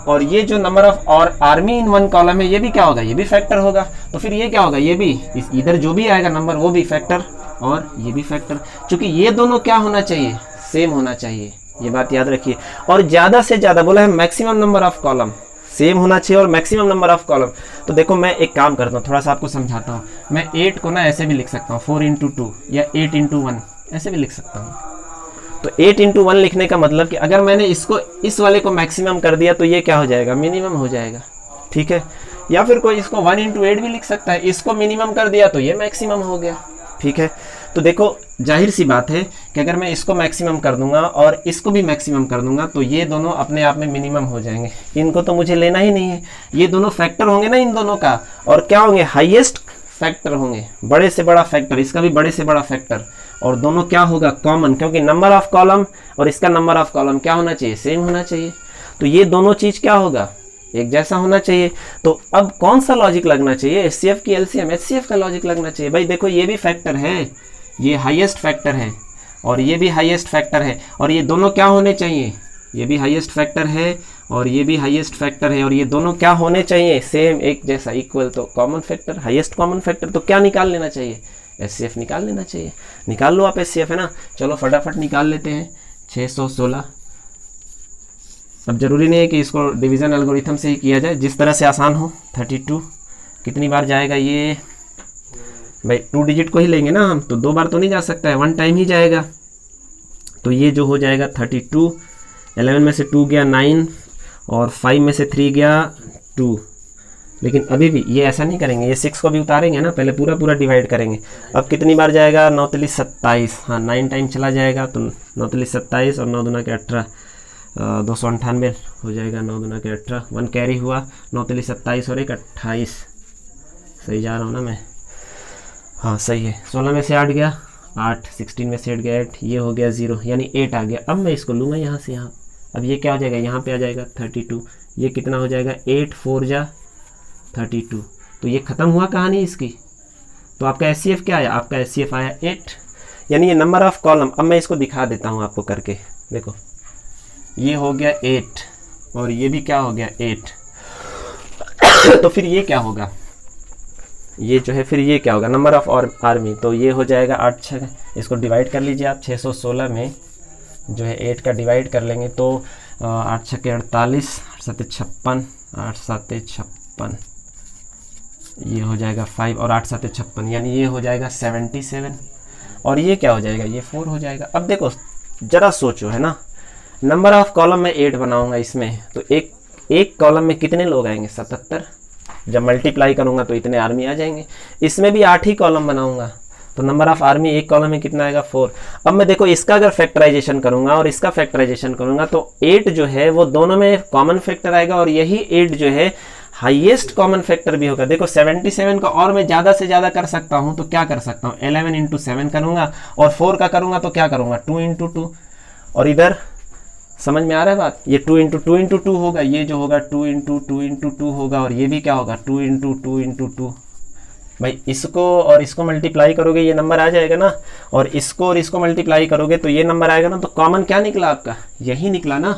और ये जो नंबर ऑफ और आर्मी इन वन कॉलम है ये भी क्या होगा, ये भी फैक्टर होगा। तो फिर ये क्या होगा, ये भी इधर जो भी आएगा नंबर वो भी फैक्टर और ये भी फैक्टर, क्योंकि ये दोनों क्या होना चाहिए, सेम होना चाहिए, ये बात याद रखिए। और ज़्यादा से ज़्यादा बोला है maximum number of column same होना चाहिए और मैक्सिमम नंबर ऑफ कॉलम। तो देखो मैं एक काम करता हूँ, थोड़ा सा आपको समझाता हूँ। मैं 8 को ना ऐसे भी लिख सकता हूँ 4 × 2 या 8 × 1 ऐसे भी लिख सकता हूँ। तो 8 × 1 लिखने का मतलब कि अगर मैंने इसको इस वाले को मैक्सिमम कर दिया तो ये क्या हो जाएगा, मिनिमम हो जाएगा। ठीक है, या फिर कोई इसको 1 × 8 भी लिख सकता है, इसको मिनिमम कर दिया तो ये मैक्सिमम हो गया। ठीक है, तो देखो जाहिर सी बात है कि अगर मैं इसको मैक्सिमम कर दूंगा और इसको भी मैक्सिमम कर दूंगा तो ये दोनों अपने आप में मिनिमम हो जाएंगे, इनको तो मुझे लेना ही नहीं है। ये दोनों फैक्टर होंगे ना इन दोनों का, और क्या होंगे, हाईएस्ट फैक्टर होंगे, बड़े से बड़ा फैक्टर, इसका भी बड़े से बड़ा फैक्टर, और दोनों क्या होगा, कॉमन, क्योंकि नंबर ऑफ कॉलम और इसका नंबर ऑफ कॉलम क्या होना चाहिए, सेम होना चाहिए। तो ये दोनों चीज क्या होगा, एक जैसा होना चाहिए। तो अब कौन सा लॉजिक लगना चाहिए, एचसीएफ की एलसीएम, एचसीएफ का लॉजिक लगना चाहिए। भाई देखो ये भी फैक्टर है, ये हाईएस्ट फैक्टर है और ये भी हाईएस्ट फैक्टर है, और ये दोनों क्या होने चाहिए, ये भी हाईएस्ट फैक्टर है और ये भी हाईएस्ट फैक्टर है, और ये दोनों क्या होने चाहिए, सेम, एक जैसा, इक्वल। तो common factor, highest common factor, तो क्या निकाल लेना चाहिए, एचसीएफ निकाल लेना चाहिए। निकाल लो आप एचसीएफ, है ना। चलो फटाफट निकाल लेते हैं। 616, अब जरूरी नहीं है कि इसको डिवीज़न एल्गोरिथम से ही किया जाए, जिस तरह से आसान हो। 32 कितनी बार जाएगा ये, भाई 2 डिजिट को ही लेंगे ना हम, तो 2 बार तो नहीं जा सकता है, 1 टाइम ही जाएगा। तो ये जो हो जाएगा 32, 11 में से 2 गया 9 और 5 में से 3 गया 2। लेकिन अभी भी ये ऐसा नहीं करेंगे, ये 6 को भी उतारेंगे ना, पहले पूरा पूरा डिवाइड करेंगे। अब कितनी बार जाएगा, 9 × 27, हाँ 9 टाइम चला जाएगा, तो 9 × 27 और 9 × 18, 298 हो जाएगा। 9 × 18, 1 कैरी हुआ, 9 × 27 और 1 28, सही जा रहा हूँ ना मैं, हाँ सही है। 16 में से 8 गया 8, 16 में से 8 गया 8, ये हो गया 0, यानी 8 आ गया। अब मैं इसको लूँगा यहाँ से यहाँ, अब ये क्या हो जाएगा, यहाँ पे आ जाएगा 32, ये कितना हो जाएगा, 8 4 जा 32। तो ये ख़त्म हुआ कहानी इसकी। तो आपका एचसीएफ क्या आया, आपका एचसीएफ आया 8, यानी ये नंबर ऑफ कॉलम। अब मैं इसको दिखा देता हूँ आपको करके, देखो ये हो गया 8 और ये भी क्या हो गया 8। तो फिर ये क्या होगा, ये जो है फिर ये क्या होगा, नंबर ऑफ और आर्मी। तो ये हो जाएगा 8 6, इसको डिवाइड कर लीजिए आप, 616 में जो है 8 का डिवाइड कर लेंगे तो 8 6 48, 8 7 56, 8 7 56, ये हो जाएगा 5 और 8 7 56, यानी ये हो जाएगा 77 और ये क्या हो जाएगा, ये 4 हो जाएगा। अब देखो जरा सोचो, है ना, नंबर ऑफ कॉलम में 8 बनाऊंगा इसमें, तो एक कॉलम में कितने लोग आएंगे, 77। जब मल्टीप्लाई करूंगा तो इतने आर्मी आ जाएंगे। इसमें भी 8 ही कॉलम बनाऊंगा तो नंबर ऑफ आर्मी एक कॉलम में कितना आएगा, 4। अब मैं देखो इसका अगर फैक्टराइजेशन करूंगा और इसका फैक्टराइजेशन करूंगा तो 8 जो है वो दोनों में कॉमन फैक्टर आएगा और यही 8 जो है हाईएस्ट कॉमन फैक्टर भी होगा। देखो 77 का और मैं ज़्यादा से ज़्यादा कर सकता हूँ, तो क्या कर सकता हूँ, 11 × 7 करूँगा और 4 का करूँगा तो क्या करूँगा, 2 × 2। और इधर समझ में आ रहा है बात, ये 2 × 2 × 2 होगा, ये जो होगा 2 × 2 × 2 होगा और ये भी क्या होगा 2 × 2 × 2। भाई इसको और इसको मल्टीप्लाई करोगे ये नंबर आ जाएगा ना, और इसको मल्टीप्लाई करोगे तो ये नंबर आएगा ना। तो कॉमन क्या निकला आपका, यही निकला ना।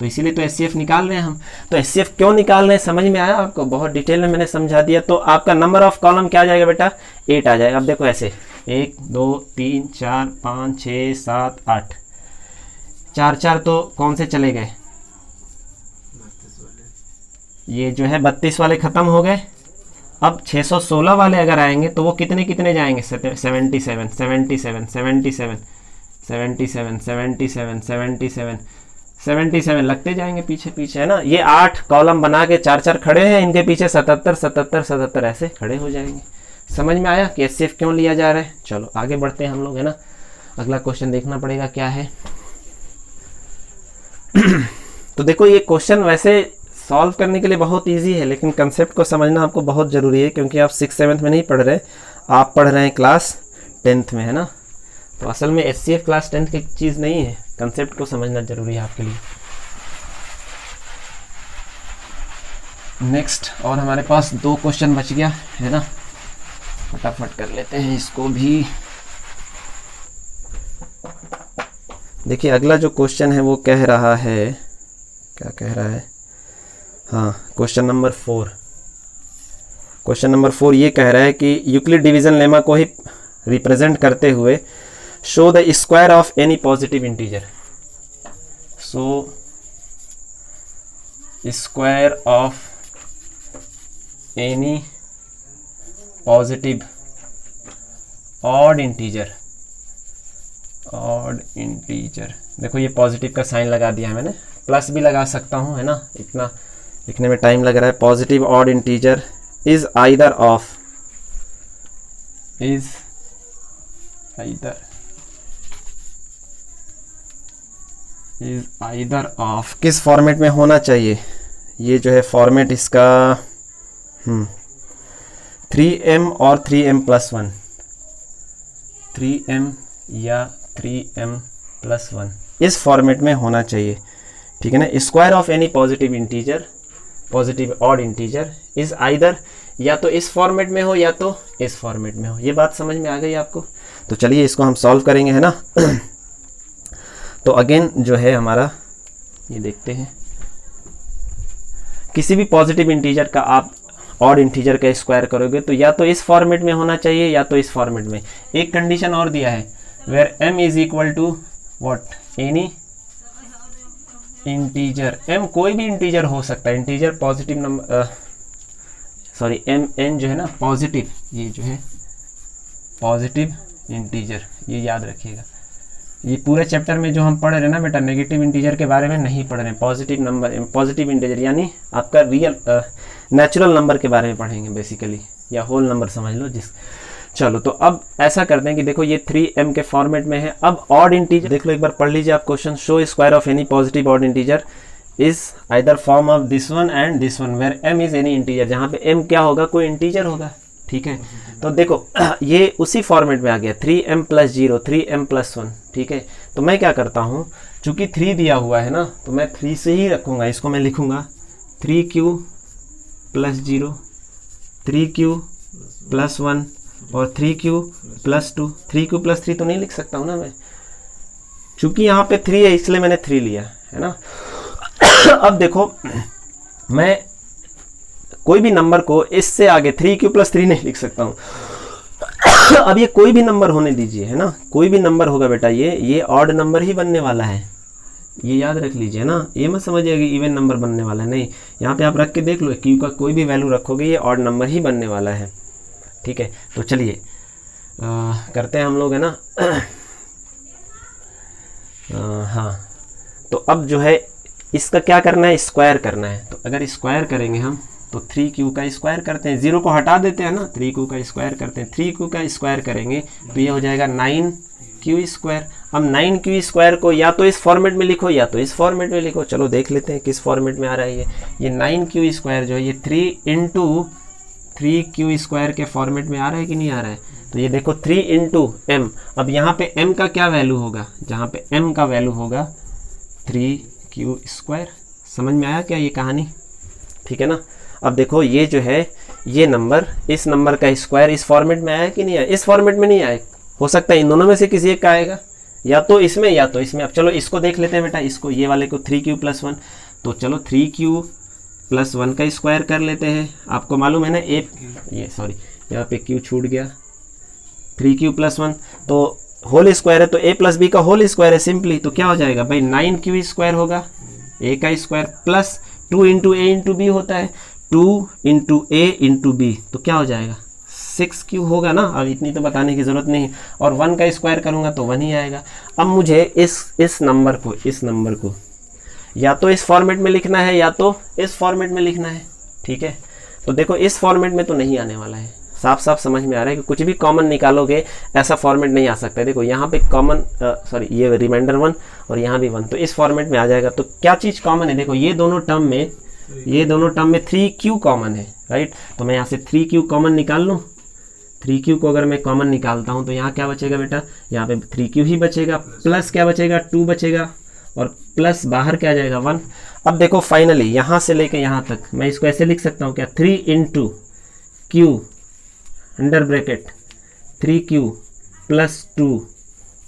तो इसीलिए तो एचसीएफ निकाल रहे हैं हम। तो एचसीएफ क्यों निकाल रहे हैं समझ में आया आपको, बहुत डिटेल में मैंने समझा दिया। तो आपका नंबर ऑफ कॉलम क्या आ जाएगा बेटा, 8 आ जाएगा। अब देखो ऐसे 1 2 3 4 5 6 7 8, 4 4 तो कौन से चले गए, ये जो है 32 वाले ख़त्म हो गए। अब 616 वाले अगर आएंगे तो वो कितने कितने जाएंगे, 77 77 77 77 77 77 77 लगते जाएंगे पीछे पीछे, है ना। ये 8 कॉलम बना के 4 4 खड़े हैं, इनके पीछे 77 77 77 ऐसे खड़े हो जाएंगे। समझ में आया कि एचसीएफ क्यों लिया जा रहा है। चलो आगे बढ़ते हैं हम लोग, है ना। अगला क्वेश्चन देखना पड़ेगा क्या है। तो देखो ये क्वेश्चन वैसे सॉल्व करने के लिए बहुत इजी है, लेकिन कंसेप्ट को समझना आपको बहुत ज़रूरी है, क्योंकि आप 6-7 में नहीं पढ़ रहे, आप पढ़ रहे हैं क्लास 10th में, है ना। तो असल में HCF क्लास 10th की चीज़ नहीं है, कंसेप्ट को समझना ज़रूरी है आपके लिए। नेक्स्ट, और हमारे पास 2 क्वेश्चन बच गया है ना, फटाफट कर लेते हैं इसको भी। देखिए अगला जो क्वेश्चन है वो कह रहा है, क्या कह रहा है, हाँ क्वेश्चन नंबर 4। क्वेश्चन नंबर 4 ये कह रहा है कि यूक्लिड डिवीजन लेमा को ही रिप्रेजेंट करते हुए show the square of any positive integer. So square of any positive odd integer, odd integer. देखो ये पॉजिटिव का साइन लगा दिया है मैंने, प्लस भी लगा सकता हूँ, है ना, इतना लिखने में टाइम लग रहा है। Positive odd integer is either of, is either of, किस फॉर्मेट में होना चाहिए, ये जो है फॉर्मेट इसका 3m और 3m+1, 3m या 3m+1 इस फॉर्मेट में होना चाहिए, ठीक है ना। Square of any positive integer, positive odd integer is either, या तो इस फॉर्मेट में हो या तो इस फॉर्मेट में हो। ये बात समझ में आ गई आपको। तो चलिए इसको हम सॉल्व करेंगे, है ना। तो अगेन जो है हमारा, ये देखते हैं, किसी भी पॉजिटिव इंटीजर का आप ऑड इंटीजर का स्क्वायर करोगे तो या तो इस फॉर्मेट में होना चाहिए या तो इस फॉर्मेट में। एक कंडीशन और दिया है, where m is equal to what, any integer. m कोई भी इंटीजर हो सकता है, integer positive number, sorry n जो है ना पॉजिटिव, ये जो है पॉजिटिव इंटीजर, ये याद रखिएगा। ये पूरे चैप्टर में जो हम पढ़ रहे हैं ना बेटा, नेगेटिव इंटीजर के बारे में नहीं पढ़ रहे हैं, पॉजिटिव नंबर, पॉजिटिव इंटीजर यानी आपका रियल नेचुरल नंबर के बारे में पढ़ेंगे बेसिकली, या होल नंबर समझ लो जिस। चलो तो अब ऐसा करते हैं कि देखो ये 3m के फॉर्मेट में है। अब ऑड इंटीजर देख लो, एक बार पढ़ लीजिए आप question. Show square of any positive odd integer is either form of this one and this one, where m is any integer, जहाँ पे m क्या होगा, कोई इंटीजर होगा, ठीक है। तो देखो ये उसी फॉर्मेट में आ गया, 3m+0, 3m+1, ठीक है। तो मैं क्या करता हूँ, चूंकि 3 दिया हुआ है ना, तो मैं 3 से ही रखूँगा, इसको मैं लिखूँगा 3q+0, 3q+1 और 3q+2। 3q+3 तो नहीं लिख सकता हूँ ना मैं, चूंकि यहाँ पे 3 है इसलिए मैंने 3 लिया, है ना। अब देखो मैं कोई भी नंबर को इससे आगे 3q+3 नहीं लिख सकता हूँ। अब ये कोई भी नंबर होने दीजिए, है ना, कोई भी नंबर होगा बेटा, ये ऑड नंबर ही बनने वाला है, ये याद रख लीजिए ना। ये मत समझिए कि इवन नंबर बनने वाला है, नहीं, यहाँ पे आप रख के देख लो, q का कोई भी वैल्यू रखोगे ये ऑड नंबर ही बनने वाला है, ठीक है। तो चलिए करते हैं हम लोग, है ना। हाँ, तो अब जो है इसका क्या करना है, स्क्वायर करना है। तो अगर स्क्वायर करेंगे हम तो 3q का स्क्वायर करते हैं, 0 को हटा देते हैं ना, 3q का स्क्वायर करते हैं। 3q का स्क्वायर करेंगे तो ये हो जाएगा 9q²। अब 9q² को या तो इस फॉर्मेट में लिखो या तो इस फॉर्मेट में लिखो। चलो देख लेते हैं किस फॉर्मेट में आ रहा है ये 9q² जो है ये 3 × 3q² के फॉर्मेट में आ रहा है कि नहीं आ रहा है। तो ये देखो 3 × m। अब यहाँ पे m का क्या वैल्यू होगा, जहाँ पे m का वैल्यू होगा 3q²। समझ में आया क्या ये कहानी, ठीक है ना। अब देखो ये जो है ये नंबर, इस नंबर का स्क्वायर इस फॉर्मेट में आया कि नहीं आया, इस फॉर्मेट में नहीं आया, हो सकता है इन दोनों में से किसी एक का आएगा, या तो इसमें या तो इसमें। अब चलो इसको देख लेते हैं बेटा, इसको, ये वाले को 3q+1। तो चलो 3q+1 का स्क्वायर कर लेते हैं। आपको मालूम है ना ये सॉरी यहाँ पे q छूट गया, 3q+1 तो होल स्क्वायर है, तो a+b का होल स्क्वायर है सिंपली। तो क्या हो जाएगा भाई, 9q² होगा, a का स्क्वायर प्लस 2 × a × b होता है, 2 × a × b, तो क्या हो जाएगा 6q होगा ना। अब इतनी तो बताने की ज़रूरत नहीं, और 1 का स्क्वायर करूँगा तो 1 ही आएगा। अब मुझे इस नंबर को या तो इस फॉर्मेट में लिखना है या तो इस फॉर्मेट में लिखना है, ठीक है। तो देखो इस फॉर्मेट में तो नहीं आने वाला है, साफ साफ समझ में आ रहा है कि कुछ भी कॉमन निकालोगे ऐसा फॉर्मेट नहीं आ सकता है। देखो यहाँ पे कॉमन सॉरी ये रिमाइंडर 1 और यहाँ भी 1, तो इस फॉर्मेट में आ जाएगा। तो क्या चीज़ कॉमन है, देखो ये दोनों टर्म में 3q कॉमन है, राइट। तो मैं यहाँ से 3q कॉमन निकाल लूँ। 3q को अगर मैं कॉमन निकालता हूँ तो यहाँ क्या बचेगा बेटा, यहाँ पे 3q ही बचेगा, प्लस क्या बचेगा 2 बचेगा, और प्लस बाहर क्या आ जाएगा 1। अब देखो फाइनली यहाँ से लेके यहाँ तक मैं इसको ऐसे लिख सकता हूँ क्या, 3 into Q under bracket 3q plus 2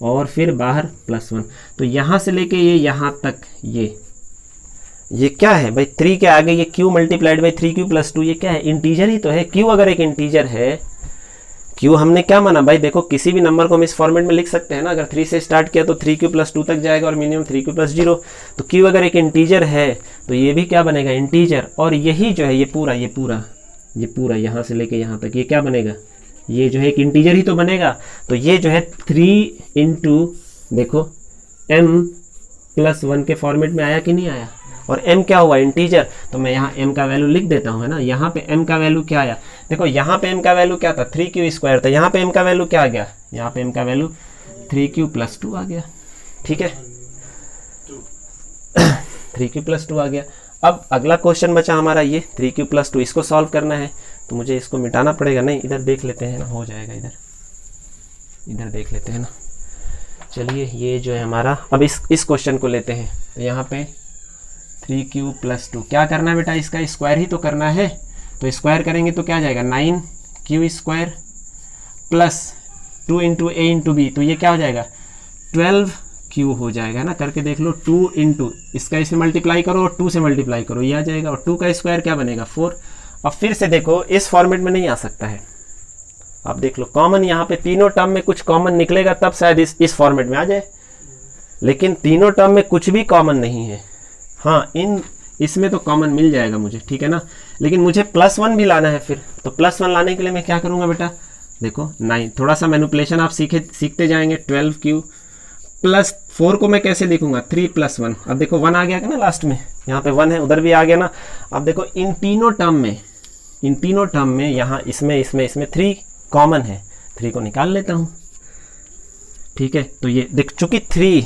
और फिर बाहर प्लस 1। तो यहाँ से लेके ये यहाँ तक ये क्या है भाई, 3 के आगे ये q multiplied by 3q plus 2, ये क्या है, इंटीजर ही तो है। q अगर एक इंटीजर है, q हमने क्या माना भाई, देखो किसी भी नंबर को हम इस फॉर्मेट में लिख सकते हैं ना। अगर 3 से स्टार्ट किया तो 3q प्लस 2 तक जाएगा और मिनिमम 3q प्लस 0। तो q अगर एक इंटीजर है तो ये भी क्या बनेगा, इंटीजर। और यही जो है ये पूरा यहाँ से लेके यहाँ तक ये क्या बनेगा, ये जो है एक इंटीजर ही तो बनेगा। तो ये जो है 3 इंटू देखो m प्लस 1 के फॉर्मेट में आया कि नहीं आया, और m क्या हुआ, इंटीजर। तो मैं यहाँ m का वैल्यू लिख देता हूँ, है ना। यहाँ पे m का वैल्यू क्या आया, देखो यहाँ पे m का वैल्यू क्या था, 3q स्क्वायर था। यहाँ पे m का वैल्यू क्या आ गया, यहाँ पे m का वैल्यू 3q प्लस 2 आ गया, ठीक है। 3q प्लस 2 आ गया। अब अगला क्वेश्चन बचा हमारा ये 3q प्लस 2, इसको सॉल्व करना है। तो मुझे इसको मिटाना पड़ेगा, नहीं इधर देख लेते हैं ना, हो जाएगा इधर देख लेते हैं ना। चलिए ये जो है हमारा, अब इस क्वेश्चन को लेते हैं। तो यहाँ पे 3q प्लस 2 क्या करना है बेटा, इसका स्क्वायर ही तो करना है। तो स्क्वायर करेंगे तो क्या आ जाएगा, 9q square plus 2 into a into b, तो ये क्या हो जाएगा 12q हो जाएगा ना। करके देख लो, 2 इंटू इसका इससे मल्टीप्लाई करो और 2 से मल्टीप्लाई करो, ये आ जाएगा। और 2 का स्क्वायर क्या बनेगा 4। अब फिर से देखो इस फॉर्मेट में नहीं आ सकता है, आप देख लो कॉमन, यहाँ पे तीनों टर्म में कुछ कॉमन निकलेगा तब शायद इस फॉर्मेट में आ जाए, लेकिन तीनों टर्म में कुछ भी कॉमन नहीं है। हाँ इसमें तो कॉमन मिल जाएगा मुझे, ठीक है ना, लेकिन मुझे +1 भी लाना है फिर। तो +1 लाने के लिए मैं क्या करूँगा बेटा, देखो 9, थोड़ा सा मैनिपुलेशन आप सीखते जाएंगे। 12q प्लस 4 को मैं कैसे लिखूंगा, 3 + 1। अब देखो 1 आ गया ना लास्ट में, यहाँ पे 1 है, उधर भी आ गया ना। अब देखो इन तीनों टर्म में यहाँ इसमें 3 कॉमन है, 3 को निकाल लेता हूँ, ठीक है। तो ये देख चूंकि 3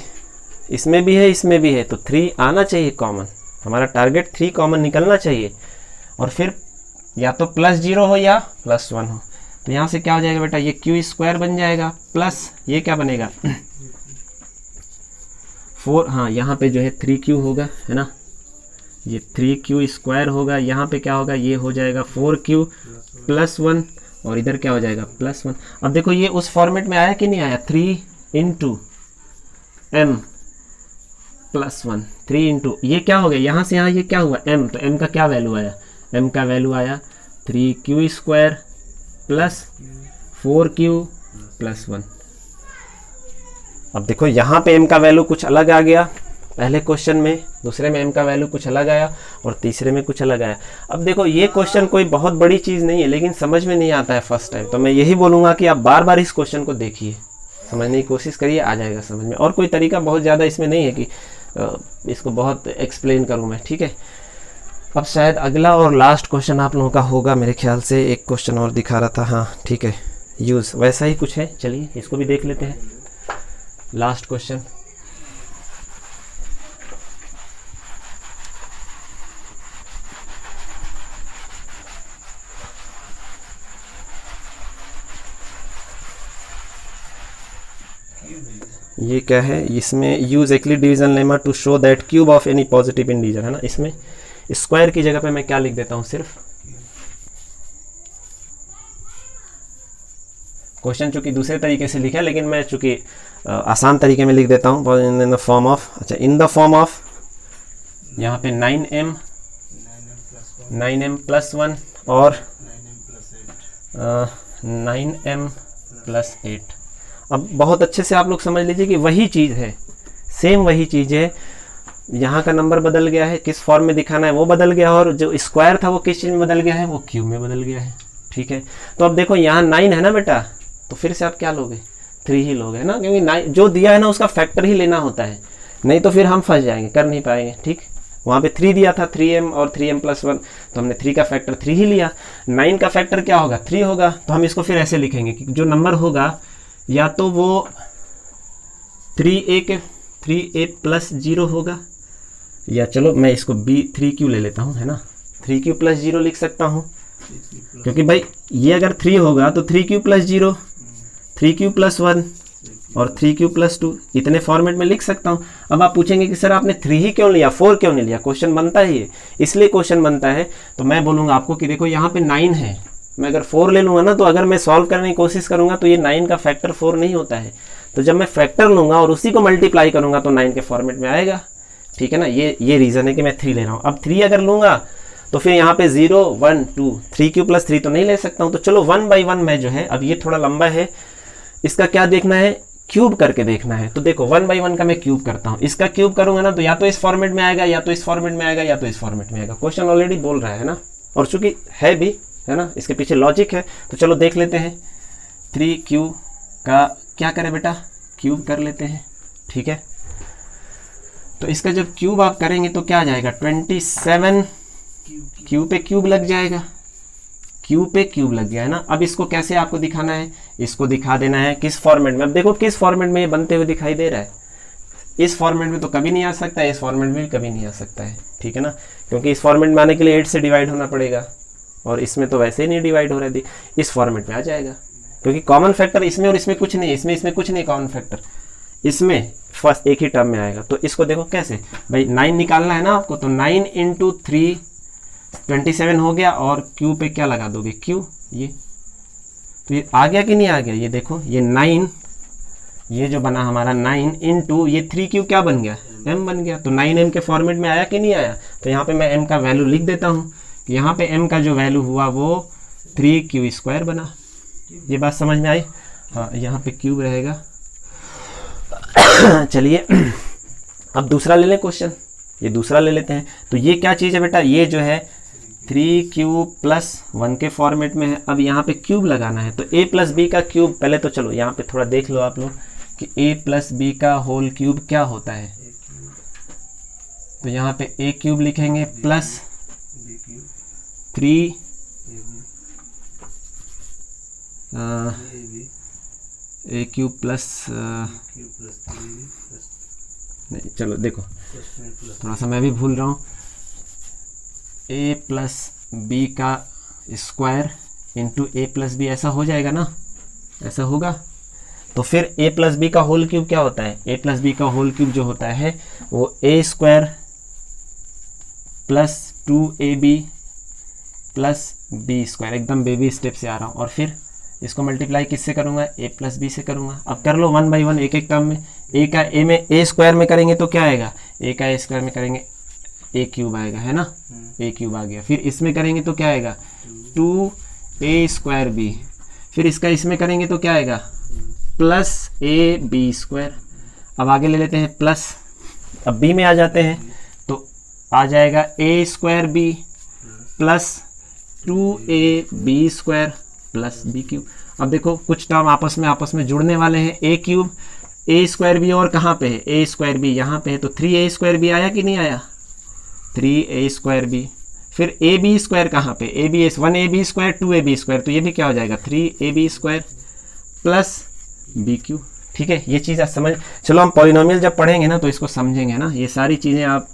इसमें भी है तो 3 आना चाहिए कॉमन, हमारा टारगेट 3 कॉमन निकलना चाहिए। और फिर या तो +0 हो या +1 हो। तो यहाँ से क्या हो जाएगा बेटा, ये q स्क्वायर बन जाएगा प्लस ये क्या बनेगा 4, हाँ यहाँ पे जो है 3q होगा, है ना, ये 3q स्क्वायर होगा। यहाँ पे क्या होगा, ये हो जाएगा 4q प्लस 1 और इधर क्या हो जाएगा +1। अब देखो ये उस फॉर्मेट में आया कि नहीं आया, 3 इंटू m प्लस 1, 3 इंटू ये क्या हो गया, यहाँ से यहाँ ये क्या हुआ m, तो m का क्या वैल्यू आया, m का वैल्यू आया 3q square plus 4q plus 1। अब देखो यहाँ पे m का वैल्यू कुछ अलग आ गया पहले क्वेश्चन में, दूसरे में m का वैल्यू कुछ अलग आया और तीसरे में कुछ अलग आया। अब देखो ये क्वेश्चन कोई बहुत बड़ी चीज़ नहीं है, लेकिन समझ में नहीं आता है फर्स्ट टाइम। तो मैं यही बोलूँगा कि आप बार बार इस क्वेश्चन को देखिए, समझने की कोशिश करिए, आ जाएगा समझ में। और कोई तरीका बहुत ज़्यादा इसमें नहीं है कि इसको बहुत एक्सप्लेन करूँ मैं, ठीक है। अब शायद अगला और लास्ट क्वेश्चन आप लोगों का होगा मेरे ख्याल से, एक क्वेश्चन और दिखा रहा था, हाँ ठीक है, यूज़ वैसा ही कुछ है। चलिए इसको भी देख लेते हैं, लास्ट क्वेश्चन। ये क्या है, इसमें use Euclid division lemma to show that cube of any positive integer, है ना। इसमें स्क्वायर की जगह पे मैं क्या लिख देता हूँ, सिर्फ क्वेश्चन चूंकि दूसरे तरीके से लिखा है, लेकिन मैं चूंकि आसान तरीके में लिख देता हूँ, इन द फॉर्म ऑफ, अच्छा इन द फॉर्म ऑफ यहाँ पे 9m प्लस 1 और 9m प्लस 8। अब बहुत अच्छे से आप लोग समझ लीजिए कि वही चीज़ है, सेम वही चीज़ है। यहाँ का नंबर बदल गया है, किस फॉर्म में दिखाना है वो बदल गया, और जो स्क्वायर था वो किस चीज़ में बदल गया है, वो क्यूब में बदल गया है, ठीक है। तो अब देखो यहाँ 9 है ना बेटा, तो फिर से आप क्या लोगे, 3 ही लोगे, है ना, क्योंकि 9 जो दिया है ना उसका फैक्टर ही लेना होता है, नहीं तो फिर हम फंस जाएंगे, कर नहीं पाएंगे, ठीक। वहाँ पे 3 दिया था, 3m और 3m+1, तो हमने 3 का फैक्टर 3 ही लिया। 9 का फैक्टर क्या होगा, 3 होगा, तो हम इसको फिर ऐसे लिखेंगे कि जो नंबर होगा या तो वो 3a+0 होगा, या चलो मैं इसको 3q ले लेता हूँ, है ना, 3q+0 लिख सकता हूँ, क्योंकि भाई ये अगर 3 होगा तो 3q+0, 3q+1 और 3q+2 इतने फॉर्मेट में लिख सकता हूँ। अब आप पूछेंगे कि सर आपने 3 ही क्यों लिया, 4 क्यों नहीं लिया, क्वेश्चन बनता है ये, इसलिए क्वेश्चन बनता है। तो मैं बोलूँगा आपको कि देखो यहाँ पे 9 है, मैं अगर 4 ले लूँगा ना, तो अगर मैं सॉल्व करने की कोशिश करूँगा तो ये 9 का फैक्टर 4 नहीं होता है, तो जब मैं फैक्टर लूँगा और उसी को मल्टीप्लाई करूँगा तो 9 के फॉर्मेट में आएगा, ठीक है ना। ये रीज़न है कि मैं 3 ले रहा हूँ। अब 3 अगर लूँगा तो फिर यहाँ पे 0 1 2 3q+3 तो नहीं ले सकता हूँ, तो चलो 1 by 1 मैं जो है, अब ये थोड़ा लंबा है, इसका क्या देखना है, क्यूब करके देखना है। तो देखो 1 by 1 का मैं क्यूब करता हूँ, इसका क्यूब करूंगा ना तो या तो इस फॉर्मेट में आएगा, या तो इस फॉर्मेट में आएगा, या तो इस फॉर्मेट में आएगा। क्वेश्चन ऑलरेडी बोल रहा है ना, और चूंकि है भी, है ना, इसके पीछे लॉजिक है, तो चलो देख लेते हैं। 3q का क्या करें बेटा, क्यूब कर लेते हैं, ठीक है। तो इसका जब क्यूब आप करेंगे तो क्या आ जाएगा, 27 क्यू पे क्यूब लग जाएगा, क्यू पे क्यूब लग गया है ना। अब इसको कैसे आपको दिखाना है, इसको दिखा देना है किस फॉर्मेट में। अब देखो किस फॉर्मेट में ये बनते हुए दिखाई दे रहा है, इस फॉर्मेट में तो कभी नहीं आ सकता है, इस फॉर्मेट में भी कभी नहीं आ सकता है, ठीक है ना, क्योंकि इस फॉर्मेट में आने के लिए 8 से डिवाइड होना पड़ेगा, और इसमें तो वैसे ही नहीं डिवाइड हो रहा है, इस फॉर्मेट में आ जाएगा, क्योंकि कॉमन फैक्टर इसमें और इसमें कुछ नहीं, इसमें कुछ नहीं कॉमन फैक्टर, इसमें फर्स्ट एक ही टर्म में आएगा। तो इसको देखो कैसे भाई, 9 निकालना है ना आपको, तो 9 × 3 27 हो गया, और क्यू पे क्या लगा दोगे, क्यू, ये तो ये आ गया कि नहीं आ गया, ये देखो ये 9, ये जो बना हमारा 9 × ये 3q क्या बन गया, m बन गया। तो 9m के फॉर्मेट में आया कि नहीं आया, तो यहाँ पे मैं m का वैल्यू लिख देता हूँ कि यहाँ पे m का जो वैल्यू हुआ वो 3q² बना। ये बात समझ में आई, हाँ, यहाँ पे क्यूब रहेगा। चलिए अब दूसरा ले लें क्वेश्चन, ये दूसरा ले लेते हैं। तो ये क्या चीज़ है बेटा, ये जो है 3q+1 के फॉर्मेट में है। अब यहाँ पे क्यूब लगाना है, तो a+b का क्यूब, पहले तो चलो यहाँ पे थोड़ा देख लो आप लोग कि a+b का होल क्यूब क्या होता है। तो यहाँ पे a³ लिखेंगे प्लस 3 a³ प्लस नहीं, चलो देखो थोड़ा सा मैं भी भूल रहा हूँ, a+b का स्क्वायर इंटू a+b, ऐसा हो जाएगा ना, ऐसा होगा। तो फिर a+b का होल क्यूब क्या होता है, a+b का होल क्यूब जो होता है वो a² plus 2ab plus b², एकदम बेबी स्टेप से आ रहा हूँ, और फिर इसको मल्टीप्लाई किससे करूँगा, a+b से करूँगा। अब कर लो 1 by 1 एक एक टर्म में, a² में करेंगे तो क्या आएगा, a का a² में करेंगे a³ आएगा, है ना, a³ आ गया। फिर इसमें करेंगे तो क्या आएगा 2a²b, फिर इसका इसमें करेंगे तो क्या आएगा प्लस ab²। अब आगे ले लेते हैं प्लस, अब b में आ जाते हैं तो आ जाएगा a²b plus 2ab² plus b³ अब देखो कुछ टर्म आपस में जुड़ने वाले हैं, a³ a²b और कहाँ पे है, a²b यहाँ पे है, तो 3a²b आया कि नहीं आया, 3a²b। फिर ab² कहाँ पे, abs 1ab² 2ab², तो ये भी क्या हो जाएगा 3ab² प्लस b³। ठीक है, ये चीज़ आप समझ, चलो हम पॉलिनोमियल जब पढ़ेंगे ना तो इसको समझेंगे ना, ये सारी चीज़ें आप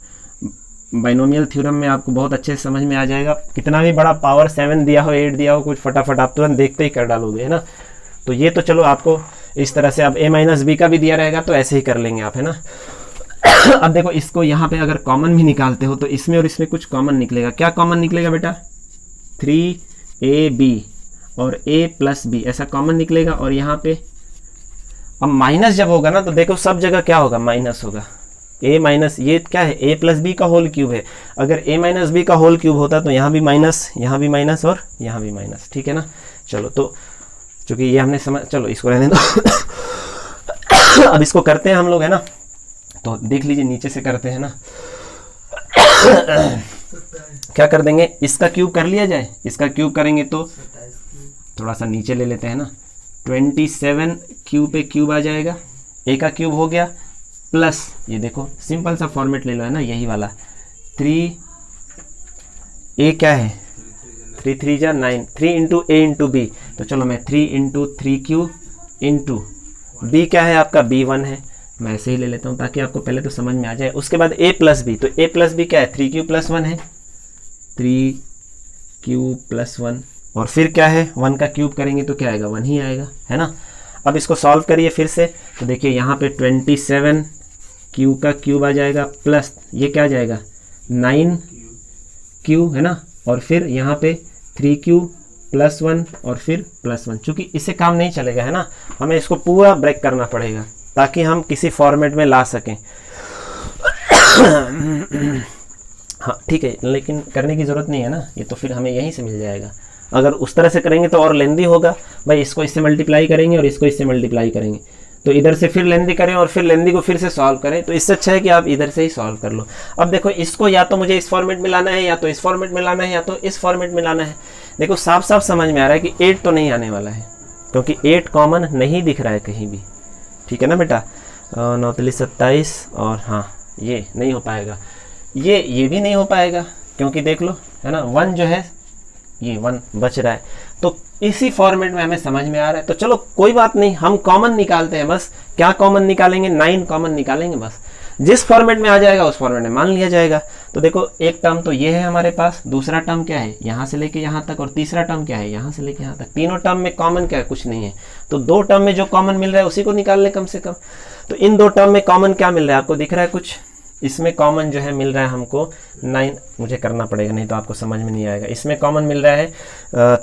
बाइनोमियल थ्योरम में आपको बहुत अच्छे से समझ में आ जाएगा। कितना भी बड़ा पावर 7 दिया हो 8 दिया हो, कुछ फटाफट आप तुरंत देखते ही कर डालोगे, है ना। तो ये तो चलो आपको इस तरह से, अब a-b का भी दिया रहेगा तो ऐसे ही कर लेंगे आप, है ना। अब देखो इसको यहाँ पे अगर कॉमन भी निकालते हो तो इसमें और इसमें कुछ कॉमन निकलेगा। क्या कॉमन निकलेगा बेटा, 3ab और a+b ऐसा कॉमन निकलेगा। और यहाँ पे अब माइनस जब होगा ना तो देखो सब जगह क्या होगा, माइनस होगा। a माइनस, ये क्या है a+b का होल क्यूब है, अगर a-b का होल क्यूब होता तो यहाँ भी माइनस, यहाँ भी माइनस और यहाँ भी माइनस, ठीक है ना। चलो तो चूंकि ये हमने समझ, चलो इसको रहने दो। अब इसको करते हैं हम लोग, है ना। तो देख लीजिए नीचे से करते हैं ना। क्या कर देंगे, इसका क्यूब कर लिया जाए, इसका क्यूब करेंगे तो थोड़ा सा नीचे ले लेते हैं ना, 27 क्यूब पे क्यूब आ जाएगा, a का क्यूब हो गया प्लस, ये देखो सिंपल सा फॉर्मेट ले लो, है ना, यही वाला 3 ए क्या है 3 3 जा 9, 3 इंटू ए इंटू बी। तो चलो मैं 3 इंटू 3q इंटू बी क्या है आपका b1 है, मैं ऐसे ही ले लेता हूँ ताकि आपको पहले तो समझ में आ जाए। उसके बाद a प्लस बी, तो a प्लस बी क्या है 3q प्लस 1 है, 3q प्लस 1 और फिर क्या है 1 का क्यूब करेंगे तो क्या आएगा 1 ही आएगा, है ना। अब इसको सॉल्व करिए फिर से, तो देखिए यहाँ पे 27 q का क्यूब आ जाएगा प्लस ये क्या आ जाएगा 9q, है ना, और फिर यहाँ पे 3q प्लस 1 और फिर प्लस 1। चूँकि इससे काम नहीं चलेगा, है ना, हमें इसको पूरा ब्रेक करना पड़ेगा ताकि हम किसी फॉर्मेट में ला सकें। हाँ ठीक है, लेकिन करने की ज़रूरत नहीं है ना, ये तो फिर हमें यहीं से मिल जाएगा। अगर उस तरह से करेंगे तो और लेंदी होगा भाई, इसको इससे मल्टीप्लाई करेंगे और इसको इससे मल्टीप्लाई करेंगे, तो इधर से फिर लेंदी करें और फिर लेंदी को फिर से सॉल्व करें, तो इससे अच्छा है कि आप इधर से ही सॉल्व कर लो। अब देखो इसको या तो मुझे इस फॉर्मेट में लाना है, या तो इस फॉर्मेट में लाना है, या तो इस फॉर्मेट में लाना है। देखो साफ साफ समझ में आ रहा है कि 8 तो नहीं आने वाला है, क्योंकि 8 कॉमन नहीं दिख रहा है कहीं भी, ठीक है ना बेटा। 9 3 27 और हाँ ये नहीं हो पाएगा, ये भी नहीं हो पाएगा, क्योंकि देख लो, है ना, 1 जो है ये 1 बच रहा है। तो इसी फॉर्मेट में हमें समझ में आ रहा है, तो चलो कोई बात नहीं, हम कॉमन निकालते हैं। बस क्या कॉमन निकालेंगे 9 कॉमन निकालेंगे, बस जिस फॉर्मेट में आ जाएगा उस फॉर्मेट में मान लिया जाएगा। तो देखो एक टर्म तो ये है हमारे पास, दूसरा टर्म क्या है यहाँ से लेके यहाँ तक, और तीसरा टर्म क्या है यहाँ से लेके यहाँ तक। तीनों टर्म में कॉमन क्या है कुछ नहीं है, तो 2 टर्म में जो कॉमन मिल रहा है उसी को निकाल ले कम से कम। तो इन 2 टर्म में कॉमन क्या मिल रहा है आपको दिख रहा है कुछ, इसमें कॉमन जो है मिल रहा है हमको 9, मुझे करना पड़ेगा नहीं तो आपको समझ में नहीं आएगा। इसमें कॉमन मिल रहा है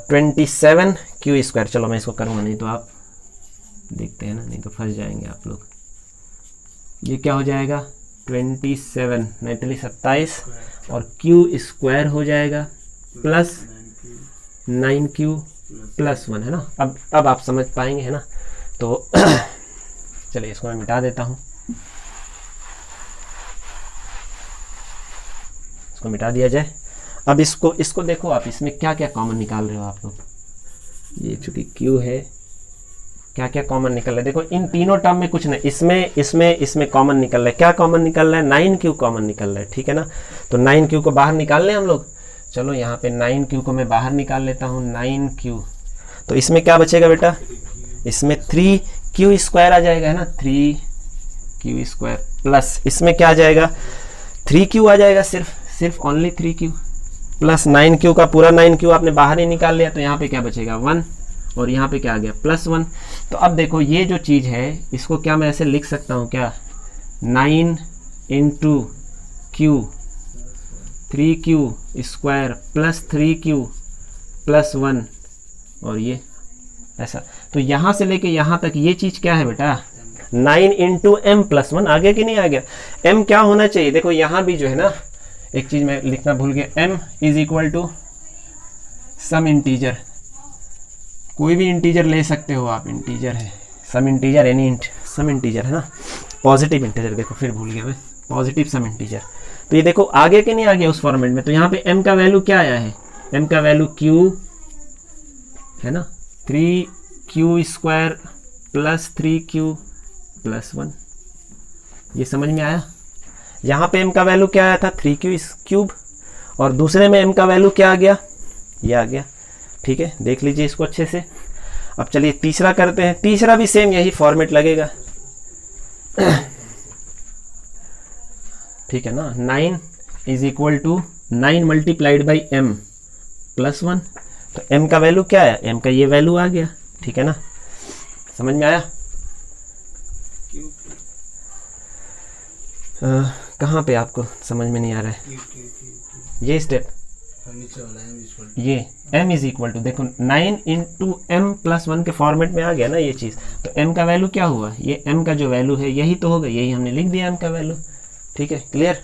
27 क्यू स्क्वायर। चलो मैं इसको करूँगा, नहीं तो आप देखते हैं ना, नहीं तो फंस जाएंगे आप लोग। ये क्या हो जाएगा 27 नहीं 27 और क्यू स्क्वायर हो जाएगा प्लस 9q प्लस 1, है ना। अब आप समझ पाएंगे, है ना। तो चलिए इसको मैं मिटा देता हूँ, इसको मिटा दिया जाए। अब इसको देखो आप, इसमें क्या क्या कॉमन निकाल रहे हो आप लोग। ये चूंकि q है, क्या क्या कॉमन निकल रहा है देखो, इन तीनों टर्म में कुछ नहीं, इसमें कॉमन निकल रहा है। क्या कॉमन निकल रहा है 9q कॉमन निकल रहा है, ठीक है ना। तो 9q को बाहर निकाल लें हम लोग। चलो यहाँ पे 9q को मैं बाहर निकाल लेता हूँ, 9q। तो इसमें क्या बचेगा बेटा, इसमें 3q स्क्वायर आ जाएगा, है ना, 3q स्क्वायर प्लस इसमें क्या आ जाएगा 3q आ जाएगा, सिर्फ ओनली 3q प्लस 9q का पूरा 9q आपने बाहर ही निकाल लिया। तो यहाँ पे क्या बचेगा 1 और यहाँ पे क्या आ गया प्लस 1। तो अब देखो ये जो चीज़ है इसको क्या मैं ऐसे लिख सकता हूँ क्या, 9 into Q 3q square plus 3q plus 1 और ये ऐसा। तो यहाँ से लेके यहाँ तक ये चीज़ क्या है बेटा 9 इंटू एम प्लस 1। आ गया कि नहीं आ गया। m क्या होना चाहिए देखो, यहाँ भी जो है ना एक चीज़ मैं लिखना भूल गया, m is equal to some integer. कोई भी इंटीजर ले सकते हो आप, इंटीजर है some integer, any some integer, है ना, पॉजिटिव इंटीजर। देखो फिर भूल गया मैं, पॉजिटिव सम इंटीजर। तो ये देखो आ गया कि नहीं आ गया उस फॉर्मेट में। तो यहाँ पे m का वैल्यू क्या आया है, m का वैल्यू q है ना, 3q square plus 3q plus 1। ये समझ में आया। यहाँ पे m का वैल्यू क्या आया था 3q क्यूब, और दूसरे में m का वैल्यू क्या आ गया, ये आ गया। ठीक है, देख लीजिए इसको अच्छे से। अब चलिए तीसरा करते हैं। तीसरा भी सेम यही फॉर्मेट लगेगा, ठीक है ना। 9 is equal to 9 multiplied by m plus 1। तो m का वैल्यू क्या है, m का ये वैल्यू आ गया, ठीक है ना, समझ में आया। कहाँ पे आपको समझ में नहीं आ रहा है ये स्टेप, ये m इज इक्वल टू देखो 9 इंटू एम प्लस 1 के फॉर्मेट में आ गया ना ये चीज़। तो m का वैल्यू क्या हुआ, ये m का जो वैल्यू है यही तो होगा, यही हमने लिख दिया m का वैल्यू। ठीक है, क्लियर।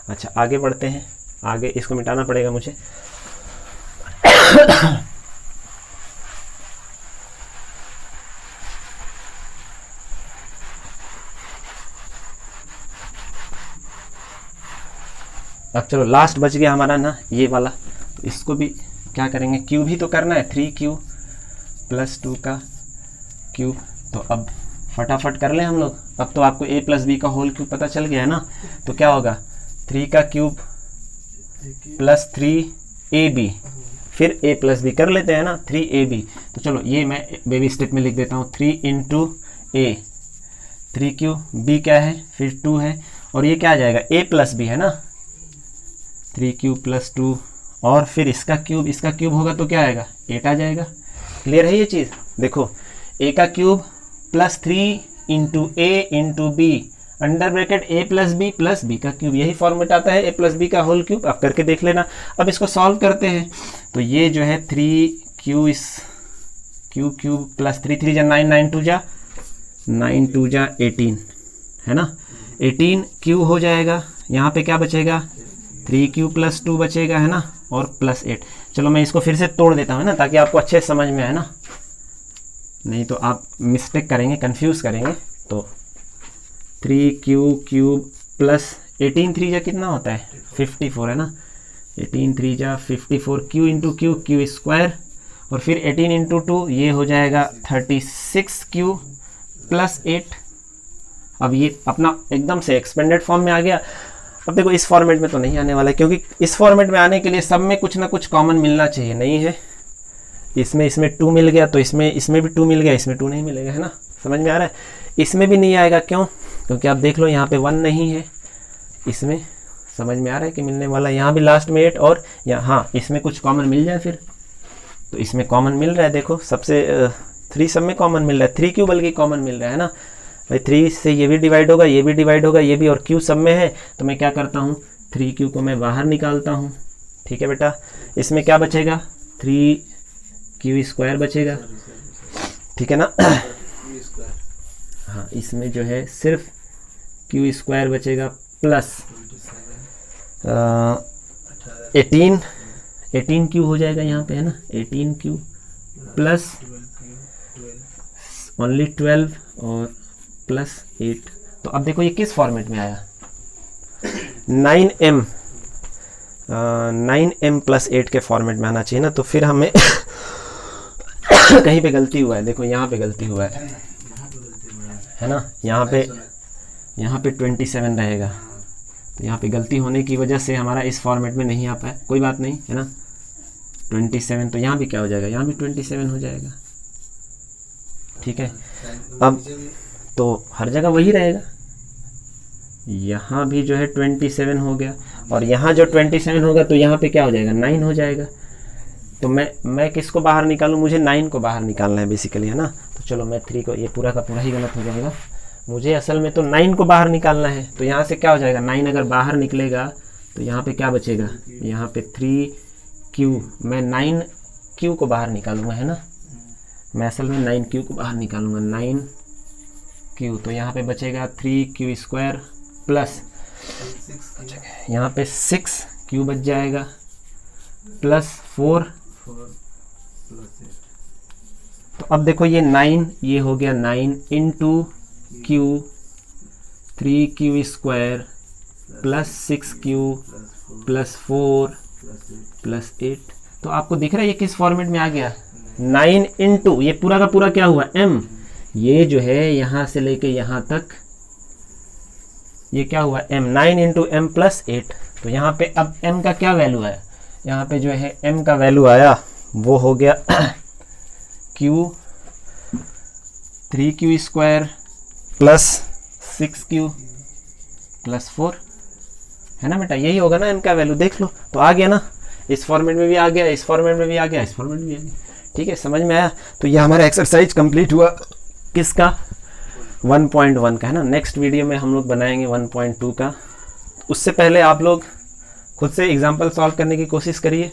अच्छा आगे बढ़ते हैं, आगे इसको मिटाना पड़ेगा मुझे। अब चलो लास्ट बच गया हमारा ना ये वाला, तो इसको भी क्या करेंगे, क्यूब ही तो करना है, 3q प्लस 2 का क्यूब। तो अब फटाफट कर लें हम लोग। अब तो आपको a प्लस बी का होल क्यूब पता चल गया है ना। तो क्या होगा 3 का क्यूब प्लस 3ab, फिर a प्लस बी कर लेते हैं ना, 3ab। तो चलो ये मैं बेबी स्टेप में लिख देता हूँ, 3 इंटू ए, 3 क्यू, b क्या है, फिर 2 है, और ये क्या आ जाएगा, a प्लस बी है ना, 3 क्यूब प्लस 2, और फिर इसका क्यूब होगा तो क्या आएगा, 8 आ जाएगा। क्लियर है ये चीज़? देखो a का cube plus 3 into a into b, under bracket a plus b का क्यूब, यही फॉर्मेट आता है a प्लस बी का होल क्यूब। आप करके देख लेना। अब इसको सॉल्व करते हैं, तो ये जो है 3 इस क्यूब प्लस 3 3 जा 9, 9 2 जा 18 है ना, 18 क्यू हो जाएगा। यहाँ पे क्या बचेगा, 3 क्यू प्लस 2 बचेगा है ना, और प्लस 8। चलो मैं इसको फिर से तोड़ देता हूँ ना, ताकि आपको अच्छे से समझ में आए ना, नहीं तो आप मिस्टेक करेंगे, कंफ्यूज करेंगे। तो 3 क्यूब प्लस 18 3 जा कितना होता है, 54 है ना, 18 3 जा 54, क्यू इंटू क्यू स्क्वायर, और फिर 18 इंटू 2 ये हो जाएगा 36 क्यू प्लस 8। अब ये अपना एकदम से एक्सपेंडेड फॉर्म में आ गया। अब देखो इस फॉर्मेट में तो नहीं आने वाला है, क्योंकि इस फॉर्मेट में आने के लिए सब में कुछ ना कुछ कॉमन मिलना चाहिए, नहीं है। इसमें 2 मिल गया, तो इसमें भी 2 मिल गया, इसमें 2 नहीं मिलेगा, है ना, समझ में आ रहा है। इसमें भी नहीं आएगा, क्यों, क्योंकि आप देख लो यहाँ पे 1 नहीं है, इसमें समझ में आ रहा है कि मिलने वाला, यहाँ भी लास्ट में 8, और यहाँ हाँ इसमें कुछ कॉमन मिल जाए फिर, तो इसमें कॉमन मिल रहा है। देखो सबसे 3 सब में कॉमन मिल रहा है, 3 क्यू बल्कि कॉमन मिल रहा है ना भाई, 3 से ये भी डिवाइड होगा, ये भी डिवाइड होगा, ये भी, और क्यू सब में है, तो मैं क्या करता हूँ, 3 क्यू को मैं बाहर निकालता हूँ। ठीक है बेटा, इसमें क्या बचेगा, 3 क्यू स्क्वायर बचेगा, ठीक है ना। हाँ इसमें जो है सिर्फ क्यू स्क्वायर बचेगा, प्लस 18 क्यू हो जाएगा यहाँ पे, है ना, 18 क्यू प्लस ओनली 12 और प्लस 8। तो अब देखो ये किस फॉर्मेट में आया, 9m प्लस 8 के फॉर्मेट में आना चाहिए ना। तो फिर हमें कहीं पे गलती हुआ है, देखो यहाँ पे गलती हुआ है ना, यहाँ पे 27 रहेगा, तो यहाँ पे गलती होने की वजह से हमारा इस फॉर्मेट में नहीं आ पाया, कोई बात नहीं, है ना, 27, तो यहाँ भी क्या हो जाएगा, यहाँ भी 27 हो जाएगा। ठीक है, अब तो हर जगह वही रहेगा, यहाँ भी जो है 27 हो गया, और यहाँ जो 27 होगा तो यहाँ पे क्या हो जाएगा, 9 हो जाएगा। तो मैं किसको बाहर निकालूँ, मुझे 9 को बाहर निकालना है बेसिकली, है ना। तो चलो मैं 3 को, ये पूरा का पूरा ही गलत हो जाएगा, मुझे असल में तो 9 को बाहर निकालना है। तो यहाँ से क्या हो जाएगा, 9 अगर बाहर निकलेगा तो यहाँ पे क्या बचेगा, यहाँ पे 3 क्यू, मैं 9 क्यू को बाहर निकालूंगा, है ना, मैं असल में 9 क्यू को बाहर निकालूंगा, 9 क्यू, तो यहाँ पे बचेगा 3 क्यू स्क्वायर प्लस यहाँ पे 6 क्यू बच जाएगा, प्लस 4। तो अब देखो ये 9, ये हो गया 9 into Q, 3 Q square plus 6 Q plus 4 plus 8। तो आपको दिख रहा है ये किस फॉर्मेट में आ गया, 9 इंटू, ये पूरा का पूरा क्या हुआ, m, ये जो है यहाँ से लेके यहाँ तक ये क्या हुआ, m, 9 इंटू एम प्लस 8। तो यहाँ पे अब m का क्या वैल्यू आया, यहाँ पे जो है m का वैल्यू आया वो हो गया q, 3 Q square plus 6 Q plus 4, है ना बेटा, यही होगा ना m का वैल्यू, देख लो। तो आ गया ना, इस फॉर्मेट में भी आ गया, इस फॉर्मेट में भी आ गया, इस फॉर्मेट में भी आ गया। ठीक है, समझ में आया। तो ये हमारा एक्सरसाइज कंप्लीट हुआ, किसका, 1.1 का, है ना। नेक्स्ट वीडियो में हम लोग बनाएंगे 1.2 का। उससे पहले आप लोग खुद से एग्जाम्पल सॉल्व करने की कोशिश करिए।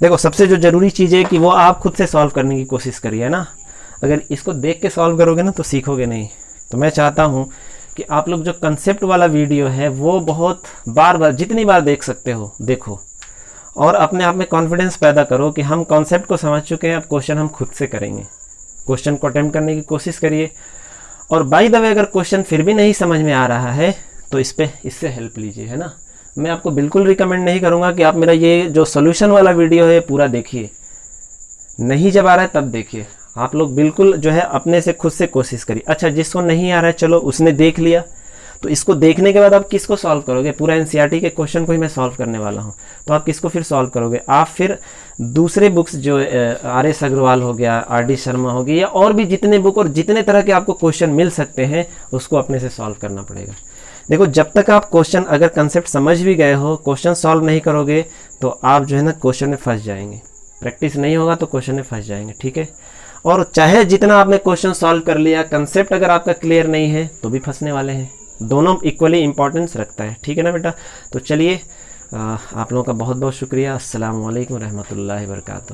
देखो सबसे जो ज़रूरी चीज़ है कि वो आप खुद से सॉल्व करने की कोशिश करिए, है ना। अगर इसको देख के सॉल्व करोगे ना तो सीखोगे नहीं। तो मैं चाहता हूँ कि आप लोग जो कंसेप्ट वाला वीडियो है वो बहुत बार जितनी बार देख सकते हो देखो, और अपने आप में कॉन्फिडेंस पैदा करो कि हम कॉन्सेप्ट को समझ चुके हैं, अब क्वेश्चन हम खुद से करेंगे। क्वेश्चन को अटेम्प्ट करने की कोशिश करिए। और बाय द वे अगर क्वेश्चन फिर भी नहीं समझ में आ रहा है तो इससे हेल्प लीजिए, है ना। मैं आपको बिल्कुल रिकमेंड नहीं करूँगा कि आप मेरा ये जो सोल्यूशन वाला वीडियो है पूरा देखिए, नहीं जब आ रहा है तब देखिए। आप लोग बिल्कुल जो है अपने से खुद से कोशिश करिए। अच्छा जिसको नहीं आ रहा है चलो उसने देख लिया, तो इसको देखने के बाद आप किसको सॉल्व करोगे? पूरा एनसीईआरटी के क्वेश्चन को ही मैं सॉल्व करने वाला हूँ, तो आप किसको फिर सॉल्व करोगे? आप फिर दूसरे बुक्स जो RS अग्रवाल हो गया, RD शर्मा हो गया, या और भी जितने बुक और जितने तरह के आपको क्वेश्चन मिल सकते हैं उसको अपने से सॉल्व करना पड़ेगा। देखो, जब तक आप क्वेश्चन अगर कंसेप्ट समझ भी गए हो, क्वेश्चन सॉल्व नहीं करोगे तो आप जो है ना क्वेश्चन में फंस जाएंगे। प्रैक्टिस नहीं होगा तो क्वेश्चन में फंस जाएंगे, ठीक है। और चाहे जितना आपने क्वेश्चन सॉल्व कर लिया, कंसेप्ट अगर आपका क्लियर नहीं है तो भी फंसने वाले हैं। दोनों इक्वली इंपॉर्टेंस रखता है, ठीक है ना बेटा। तो चलिए, आप लोगों का बहुत बहुत शुक्रिया। अस्सलाम वालेकुम रहमतुल्लाहि व बरकातहू।